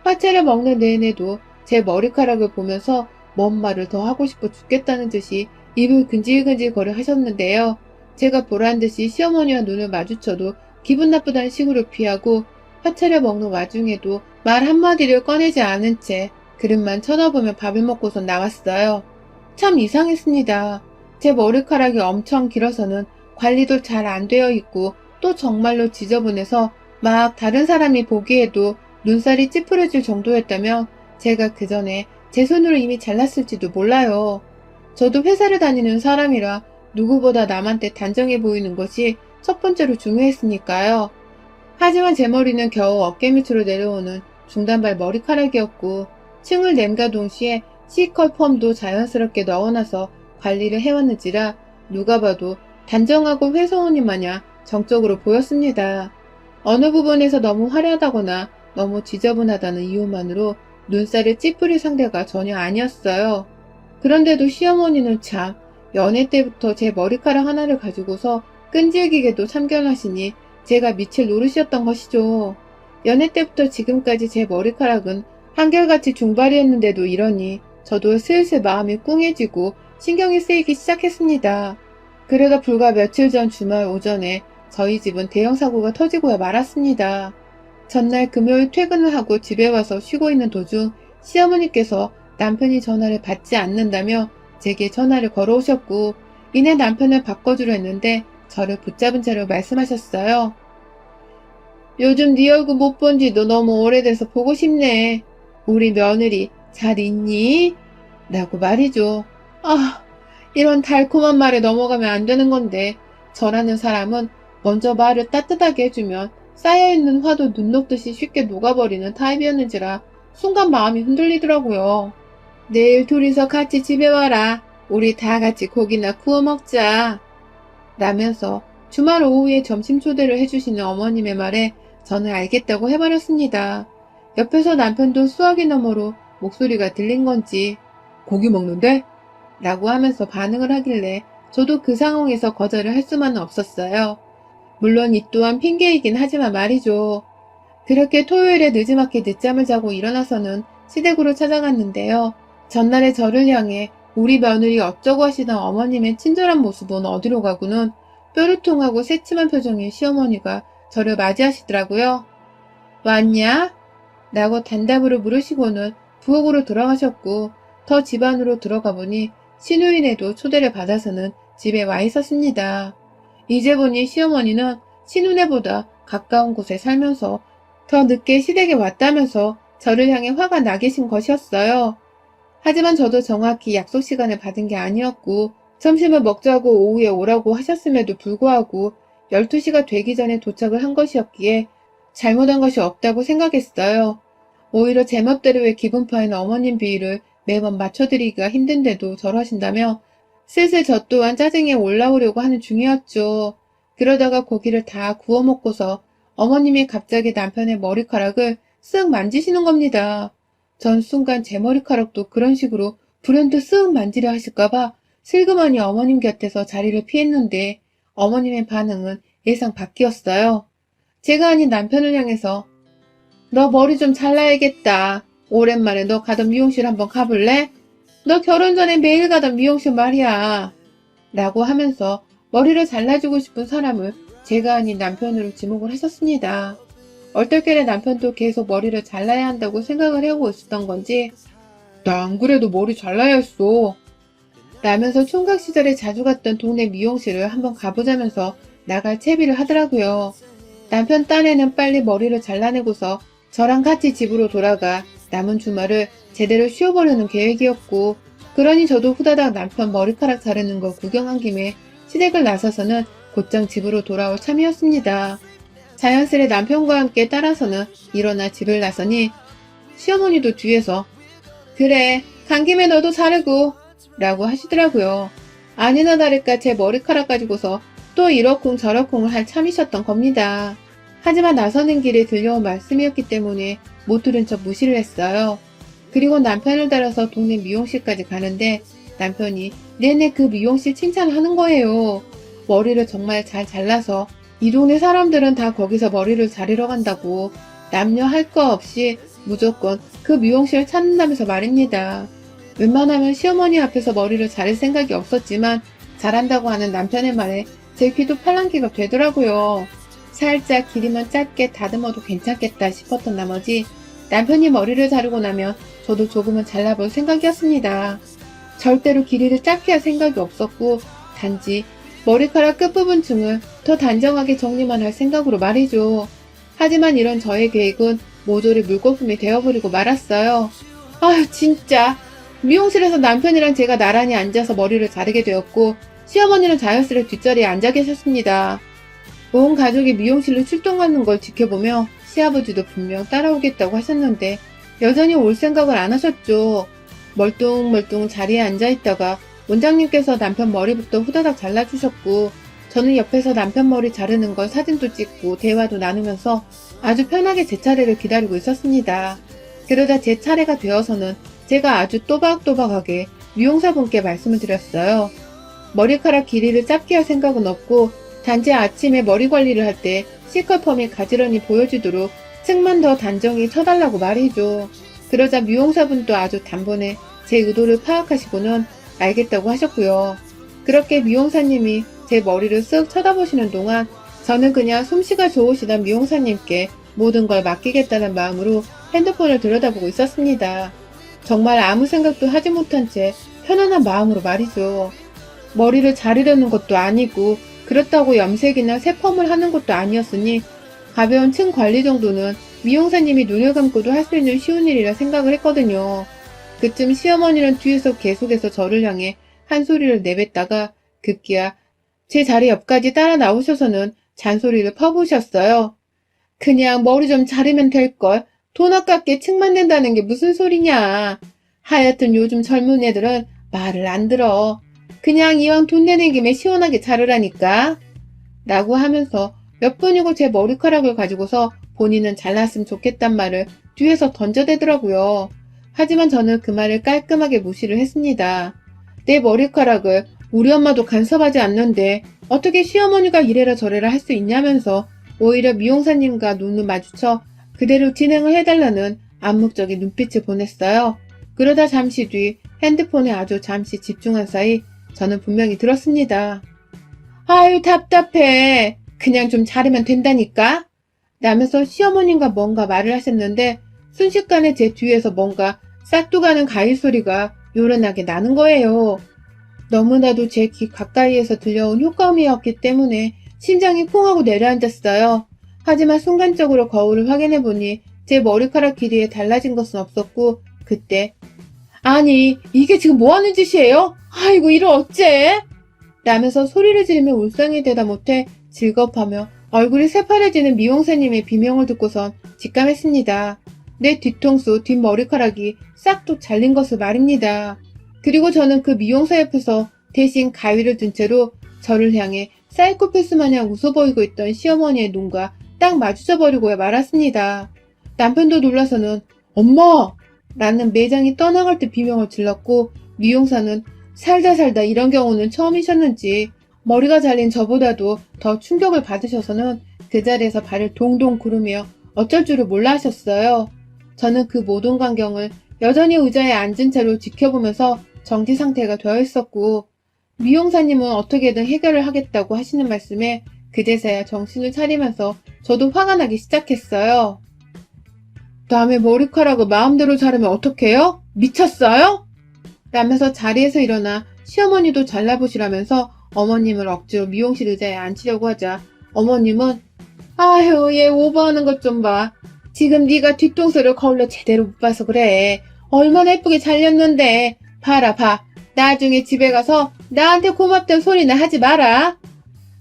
화채를 먹는 내내도 제 머리카락을 보면서 뭔 말을 더 하고 싶어 죽겠다는 듯이 입을 근질근질 거려 하셨는데요. 제가 보란듯이 시어머니와 눈을 마주쳐도 기분 나쁘다는 식으로 피하고 화채를 먹는 와중에도 말 한마디를 꺼내지 않은 채 그릇만 쳐다보며 밥을 먹고선 나왔어요. 참 이상했습니다. 제 머리카락이 엄청 길어서는 관리도 잘 안 되어 있고 또 정말로 지저분해서 막 다른 사람이 보기에도 눈살이 찌푸려질 정도였다면 제가 그 전에 제 손으로 이미 잘랐을지도 몰라요. 저도 회사를 다니는 사람이라 누구보다 남한테 단정해 보이는 것이 첫 번째로 중요했으니까요. 하지만 제 머리는 겨우 어깨 밑으로 내려오는 중단발 머리카락이었고 층을 냄과 동시에 C컬 펌도 자연스럽게 넣어놔서 관리를 해왔는지라 누가 봐도 단정하고 회사원이 마냥 정적으로 보였습니다. 어느 부분에서 너무 화려하다거나 너무 지저분하다는 이유만으로 눈살을 찌푸릴 상대가 전혀 아니었어요. 그런데도 시어머니는 참 연애 때부터 제 머리카락 하나를 가지고서 끈질기게도 참견하시니 제가 미칠 노릇이었던 것이죠. 연애 때부터 지금까지 제 머리카락은 한결같이 중발이었는데도 이러니 저도 슬슬 마음이 꿍해지고 신경이 쓰이기 시작했습니다. 그러다 불과 며칠 전 주말 오전에 저희 집은 대형 사고가 터지고야 말았습니다. 전날 금요일 퇴근을 하고 집에 와서 쉬고 있는 도중 시어머니께서 남편이 전화를 받지 않는다며 제게 전화를 걸어오셨고 이내 남편을 바꿔주려 했는데 저를 붙잡은 채로 말씀하셨어요. 요즘 네 얼굴 못 본 지도 너무 오래돼서 보고 싶네. 우리 며느리 잘 있니? 라고 말이죠. 아, 이런 달콤한 말에 넘어가면 안 되는 건데 저라는 사람은 먼저 말을 따뜻하게 해주면 쌓여있는 화도 눈 녹듯이 쉽게 녹아버리는 타입이었는지라 순간 마음이 흔들리더라고요. 내일 둘이서 같이 집에 와라. 우리 다 같이 고기나 구워 먹자. 라면서 주말 오후에 점심 초대를 해주시는 어머님의 말에 저는 알겠다고 해버렸습니다. 옆에서 남편도 수화기 너머로 목소리가 들린 건지 고기 먹는데? 라고 하면서 반응을 하길래 저도 그 상황에서 거절을 할 수만은 없었어요. 물론 이 또한 핑계이긴 하지만 말이죠. 그렇게 토요일에 늦지막히 늦잠을 자고 일어나서는 시댁으로 찾아갔는데요. 전날에 저를 향해 우리 며느리 어쩌고 하시던 어머님의 친절한 모습은 어디로 가고는 뾰루통하고 새침한 표정의 시어머니가 저를 맞이하시더라고요. 왔냐? 라고 단답으로 물으시고는 부엌으로 들어가셨고 더 집 안으로 들어가 보니 신우인에도 초대를 받아서는 집에 와 있었습니다. 이제 보니 시어머니는 신우네보다 가까운 곳에 살면서 더 늦게 시댁에 왔다면서 저를 향해 화가 나 계신 것이었어요. 하지만 저도 정확히 약속 시간을 받은 게 아니었고 점심을 먹자고 오후에 오라고 하셨음에도 불구하고 12시가 되기 전에 도착을 한 것이었기에 잘못한 것이 없다고 생각했어요. 오히려 제멋대로의 기분 파인 어머님 비위를 매번 맞춰드리기가 힘든데도 저러신다며 슬슬 저 또한 짜증이 올라오려고 하는 중이었죠. 그러다가 고기를 다 구워 먹고서 어머님이 갑자기 남편의 머리카락을 쓱 만지시는 겁니다. 전 순간 제 머리카락도 그런 식으로 불현듯 쓱 만지려 하실까봐 슬그머니 어머님 곁에서 자리를 피했는데 어머님의 반응은 예상 밖이었어요. 제가 아닌 남편을 향해서 너 머리 좀 잘라야겠다. 오랜만에 너 가던 미용실 한번 가볼래? 너 결혼 전에 매일 가던 미용실 말이야. 라고 하면서 머리를 잘라주고 싶은 사람을 제가 아닌 남편으로 지목을 했었습니다. 얼떨결에 남편도 계속 머리를 잘라야 한다고 생각을 해오고 있었던 건지 나 안 그래도 머리 잘라야 했어. 라면서 총각 시절에 자주 갔던 동네 미용실을 한번 가보자면서 나갈 채비를 하더라고요. 남편 딴에는 빨리 머리를 잘라내고서 저랑 같이 집으로 돌아가 남은 주말을 제대로 쉬어보려는 계획이었고 그러니 저도 후다닥 남편 머리카락 자르는 거 구경한 김에 시댁을 나서서는 곧장 집으로 돌아올 참이었습니다. 자연스레 남편과 함께 따라서는 일어나 집을 나서니 시어머니도 뒤에서 그래 간 김에 너도 자르고 라고 하시더라고요. 아니나 다를까 제 머리카락 가지고서 또 이러쿵 저러쿵을 할 참이셨던 겁니다. 하지만 나서는 길에 들려온 말씀이었기 때문에 못 들은 척 무시를 했어요. 그리고 남편을 따라서 동네 미용실까지 가는데 남편이 내내 그 미용실 칭찬을 하는 거예요. 머리를 정말 잘 잘라서 이 동네 사람들은 다 거기서 머리를 자르러 간다고 남녀 할 거 없이 무조건 그 미용실을 찾는다면서 말입니다. 웬만하면 시어머니 앞에서 머리를 자를 생각이 없었지만 잘한다고 하는 남편의 말에 제 귀도 팔랑귀가 되더라고요. 살짝 길이만 짧게 다듬어도 괜찮겠다 싶었던 나머지 남편이 머리를 자르고 나면 저도 조금은 잘라볼 생각이었습니다. 절대로 길이를 짧게 할 생각이 없었고 단지 머리카락 끝부분층을 더 단정하게 정리만 할 생각으로 말이죠. 하지만 이런 저의 계획은 모조리 물거품이 되어버리고 말았어요. 아휴 진짜 미용실에서 남편이랑 제가 나란히 앉아서 머리를 자르게 되었고 시어머니는 자연스레 뒷자리에 앉아 계셨습니다. 온 가족이 미용실로 출동하는 걸 지켜보며 시아버지도 분명 따라오겠다고 하셨는데 여전히 올 생각을 안 하셨죠. 멀뚱멀뚱 자리에 앉아있다가 원장님께서 남편 머리부터 후다닥 잘라주셨고 저는 옆에서 남편 머리 자르는 걸 사진도 찍고 대화도 나누면서 아주 편하게 제 차례를 기다리고 있었습니다. 그러다 제 차례가 되어서는 제가 아주 또박또박하게 미용사분께 말씀을 드렸어요. 머리카락 길이를 짧게 할 생각은 없고 단지 아침에 머리 관리를 할 때 시컬펌이 가지런히 보여지도록 층만 더 단정히 쳐달라고 말이죠. 그러자 미용사분도 아주 단번에 제 의도를 파악하시고는 알겠다고 하셨고요. 그렇게 미용사님이 제 머리를 쓱 쳐다보시는 동안 저는 그냥 솜씨가 좋으시던 미용사님께 모든 걸 맡기겠다는 마음으로 핸드폰을 들여다보고 있었습니다. 정말 아무 생각도 하지 못한 채 편안한 마음으로 말이죠. 머리를 자르려는 것도 아니고 그렇다고 염색이나 새펌을 하는 것도 아니었으니 가벼운 층 관리 정도는 미용사님이 눈을 감고도 할 수 있는 쉬운 일이라 생각을 했거든요. 그쯤 시어머니는 뒤에서 계속해서 저를 향해 한 소리를 내뱉다가 급기야 제 자리 옆까지 따라 나오셔서는 잔소리를 퍼부으셨어요. 그냥 머리 좀 자르면 될걸. 돈 아깝게 층만 낸다는 게 무슨 소리냐. 하여튼 요즘 젊은 애들은 말을 안 들어. 그냥 이왕 돈 내는 김에 시원하게 자르라니까. 라고 하면서 몇 분이고 제 머리카락을 가지고서 본인은 잘났으면 좋겠단 말을 뒤에서 던져대더라고요. 하지만 저는 그 말을 깔끔하게 무시를 했습니다. 내 머리카락을 우리 엄마도 간섭하지 않는데 어떻게 시어머니가 이래라 저래라 할 수 있냐면서 오히려 미용사님과 눈을 마주쳐 그대로 진행을 해달라는 암묵적인 눈빛을 보냈어요. 그러다 잠시 뒤 핸드폰에 아주 잠시 집중한 사이 저는 분명히 들었습니다. 아유 답답해. 그냥 좀 자르면 된다니까. 라면서 시어머님과 뭔가 말을 하셨는데 순식간에 제 뒤에서 뭔가 싹둑하는 가위 소리가 요란하게 나는 거예요. 너무나도 제 귀 가까이에서 들려온 효과음이었기 때문에 심장이 쿵 하고 내려앉았어요. 하지만 순간적으로 거울을 확인해보니 제 머리카락 길이에 달라진 것은 없었고 그때 아니 이게 지금 뭐하는 짓이에요? 아이고 이를 어째? 라면서 소리를 지르며 울상이 되다 못해 질겁하며 얼굴이 새파래지는 미용사님의 비명을 듣고선 직감했습니다. 내 뒤통수 뒷머리카락이 싹둑 잘린 것을 말입니다. 그리고 저는 그 미용사 옆에서 대신 가위를 든 채로 저를 향해 사이코패스 마냥 웃어 보이고 있던 시어머니의 눈과 딱 마주쳐버리고 말았습니다. 남편도 놀라서는 엄마! 라는 매장이 떠나갈 때 비명을 질렀고 미용사는 살다 이런 경우는 처음이셨는지 머리가 잘린 저보다도 더 충격을 받으셔서는 그 자리에서 발을 동동 구르며 어쩔 줄을 몰라 하셨어요. 저는 그 모든 광경을 여전히 의자에 앉은 채로 지켜보면서 정지 상태가 되어 있었고 미용사님은 어떻게든 해결을 하겠다고 하시는 말씀에 그제서야 정신을 차리면서 저도 화가 나기 시작했어요. 남의 머리카락을 마음대로 자르면 어떡해요? 미쳤어요? 라면서 자리에서 일어나 시어머니도 잘라보시라면서 어머님을 억지로 미용실 의자에 앉히려고 하자 어머님은 아휴 얘 오버하는 것 좀 봐. 지금 네가 뒤통수를 거울로 제대로 못 봐서 그래. 얼마나 예쁘게 잘렸는데. 봐라 봐. 나중에 집에 가서 나한테 고맙다는 소리는 하지 마라.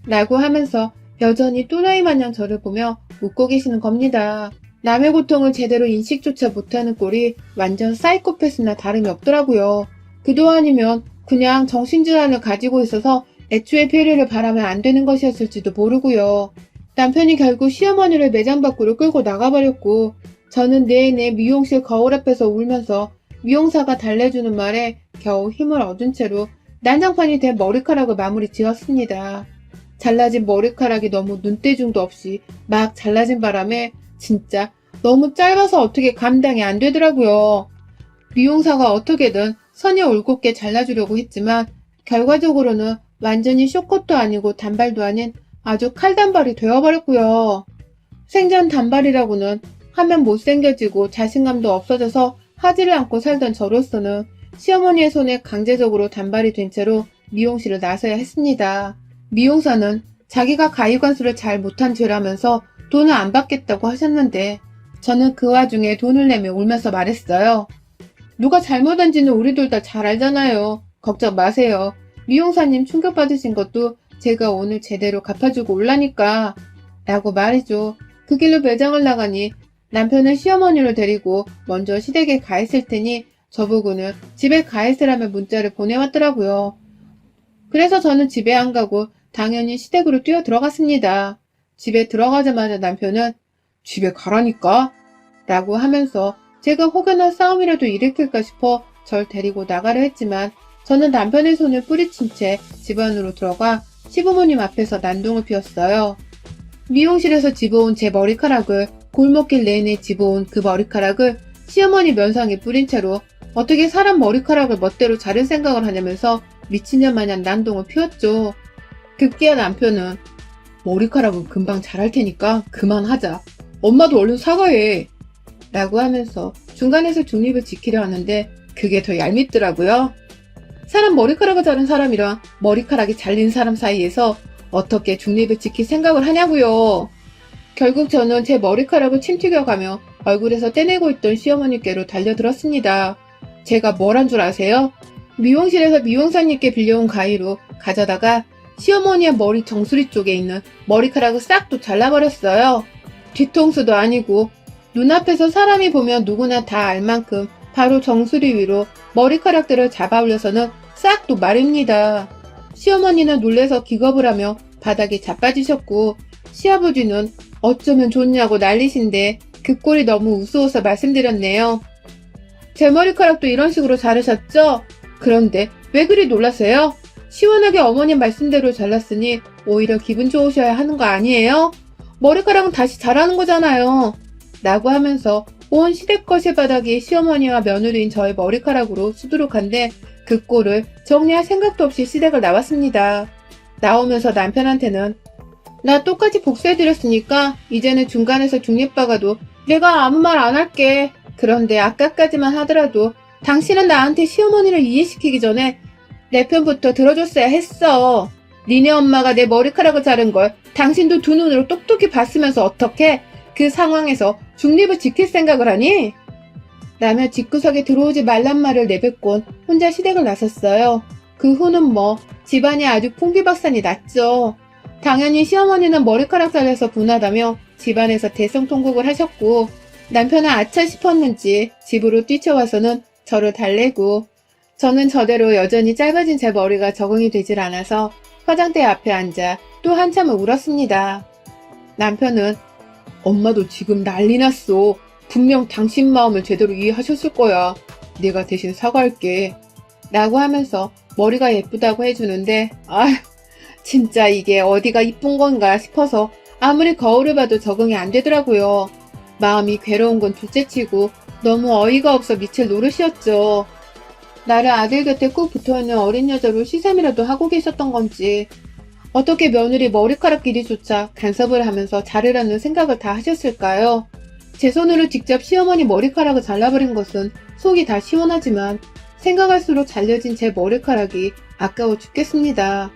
라고 하면서 여전히 또라이 마냥 저를 보며 웃고 계시는 겁니다. 남의 고통을 제대로 인식조차 못하는 꼴이 완전 사이코패스나 다름이 없더라고요. 그도 아니면 그냥 정신질환을 가지고 있어서 애초에 배려를 바라면 안 되는 것이었을지도 모르고요. 남편이 결국 시어머니를 매장 밖으로 끌고 나가버렸고 저는 내내 미용실 거울 앞에서 울면서 미용사가 달래주는 말에 겨우 힘을 얻은 채로 난장판이 된 머리카락을 마무리 지었습니다. 잘라진 머리카락이 너무 눈대중도 없이 막 잘라진 바람에 진짜 너무 짧아서 어떻게 감당이 안 되더라고요. 미용사가 어떻게든 선이 올곧게 잘라주려고 했지만 결과적으로는 완전히 쇼컷도 아니고 단발도 아닌 아주 칼단발이 되어버렸고요. 생전 단발이라고는 하면 못생겨지고 자신감도 없어져서 하지를 않고 살던 저로서는 시어머니의 손에 강제적으로 단발이 된 채로 미용실을 나서야 했습니다. 미용사는 자기가 가위관수를 잘 못한 죄라면서 돈을 안 받겠다고 하셨는데 저는 그 와중에 돈을 내며 울면서 말했어요. 누가 잘못한지는 우리 둘 다 잘 알잖아요. 걱정 마세요. 미용사님 충격받으신 것도 제가 오늘 제대로 갚아주고 올라니까 라고 말이죠. 그 길로 매장을 나가니 남편은 시어머니를 데리고 먼저 시댁에 가 있을 테니 저보고는 집에 가 있으라며 문자를 보내왔더라고요. 그래서 저는 집에 안 가고 당연히 시댁으로 뛰어 들어갔습니다. 집에 들어가자마자 남편은 집에 가라니까 라고 하면서 제가 혹여나 싸움이라도 일으킬까 싶어 절 데리고 나가려 했지만 저는 남편의 손을 뿌리친 채 집 안으로 들어가 시부모님 앞에서 난동을 피웠어요. 미용실에서 집어온 제 머리카락을 골목길 내내 집어온 그 머리카락을 시어머니 면상에 뿌린 채로 어떻게 사람 머리카락을 멋대로 자를 생각을 하냐면서 미친년 마냥 난동을 피웠죠. 급기야 남편은 머리카락은 금방 자랄 테니까 그만하자. 엄마도 얼른 사과해. 라고 하면서 중간에서 중립을 지키려 하는데 그게 더 얄밉더라고요. 사람 머리카락을 자른 사람이랑 머리카락이 잘린 사람 사이에서 어떻게 중립을 지킬 생각을 하냐고요. 결국 저는 제 머리카락을 침튀겨가며 얼굴에서 떼내고 있던 시어머니께로 달려들었습니다. 제가 뭘 한 줄 아세요? 미용실에서 미용사님께 빌려온 가위로 가져다가 시어머니의 머리 정수리 쪽에 있는 머리카락을 싹 도 잘라버렸어요. 뒤통수도 아니고 눈앞에서 사람이 보면 누구나 다 알 만큼 바로 정수리 위로 머리카락들을 잡아 올려서는 싹 도 말입니다. 시어머니는 놀래서 기겁을 하며 바닥에 자빠지셨고 시아버지는 어쩌면 좋냐고 난리신데 그 꼴이 너무 우스워서 말씀드렸네요. 제 머리카락도 이런 식으로 자르셨죠? 그런데 왜 그리 놀라세요? 시원하게 어머님 말씀대로 잘랐으니 오히려 기분 좋으셔야 하는 거 아니에요? 머리카락은 다시 자라는 거잖아요. 라고 하면서 온 시댁거실 바닥이 시어머니와 며느리인 저의 머리카락으로 수두룩한데 그 꼴을 정리할 생각도 없이 시댁을 나왔습니다. 나오면서 남편한테는 나 똑같이 복수해드렸으니까 이제는 중간에서 중립박아도 내가 아무 말 안 할게. 그런데 아까까지만 하더라도 당신은 나한테 시어머니를 이해시키기 전에 내 편부터 들어줬어야 했어. 니네 엄마가 내 머리카락을 자른 걸 당신도 두 눈으로 똑똑히 봤으면서 어떻게 그 상황에서 중립을 지킬 생각을 하니? 라며 집구석에 들어오지 말란 말을 내뱉곤 혼자 시댁을 나섰어요. 그 후는 뭐 집안이 아주 풍비박산이 났죠. 당연히 시어머니는 머리카락 잘려서 분하다며 집안에서 대성통곡을 하셨고 남편은 아차 싶었는지 집으로 뛰쳐와서는 저를 달래고 저는 저대로 여전히 짧아진 제 머리가 적응이 되질 않아서 화장대 앞에 앉아 또 한참을 울었습니다. 남편은 엄마도 지금 난리 났어. 분명 당신 마음을 제대로 이해하셨을 거야. 내가 대신 사과할게. 라고 하면서 머리가 예쁘다고 해주는데 아휴 진짜 이게 어디가 이쁜 건가 싶어서 아무리 거울을 봐도 적응이 안 되더라고요. 마음이 괴로운 건 둘째치고 너무 어이가 없어 미칠 노릇이었죠. 나를 아들 곁에 꼭 붙어있는 어린 여자로 시샘이라도 하고 계셨던 건지 어떻게 며느리 머리카락 길이조차 간섭을 하면서 자르라는 생각을 다 하셨을까요? 제 손으로 직접 시어머니 머리카락을 잘라버린 것은 속이 다 시원하지만 생각할수록 잘려진 제 머리카락이 아까워 죽겠습니다.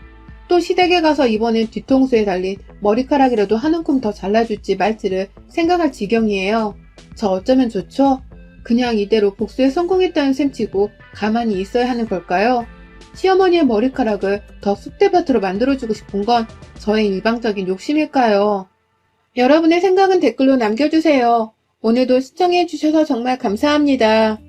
또 시댁에 가서 이번엔 뒤통수에 달린 머리카락이라도 한 움큼 더 잘라줄지 말지를 생각할 지경이에요. 저 어쩌면 좋죠? 그냥 이대로 복수에 성공했다는 셈치고 가만히 있어야 하는 걸까요? 시어머니의 머리카락을 더 쑥대밭으로 만들어주고 싶은 건 저의 일방적인 욕심일까요? 여러분의 생각은 댓글로 남겨주세요. 오늘도 시청해주셔서 정말 감사합니다.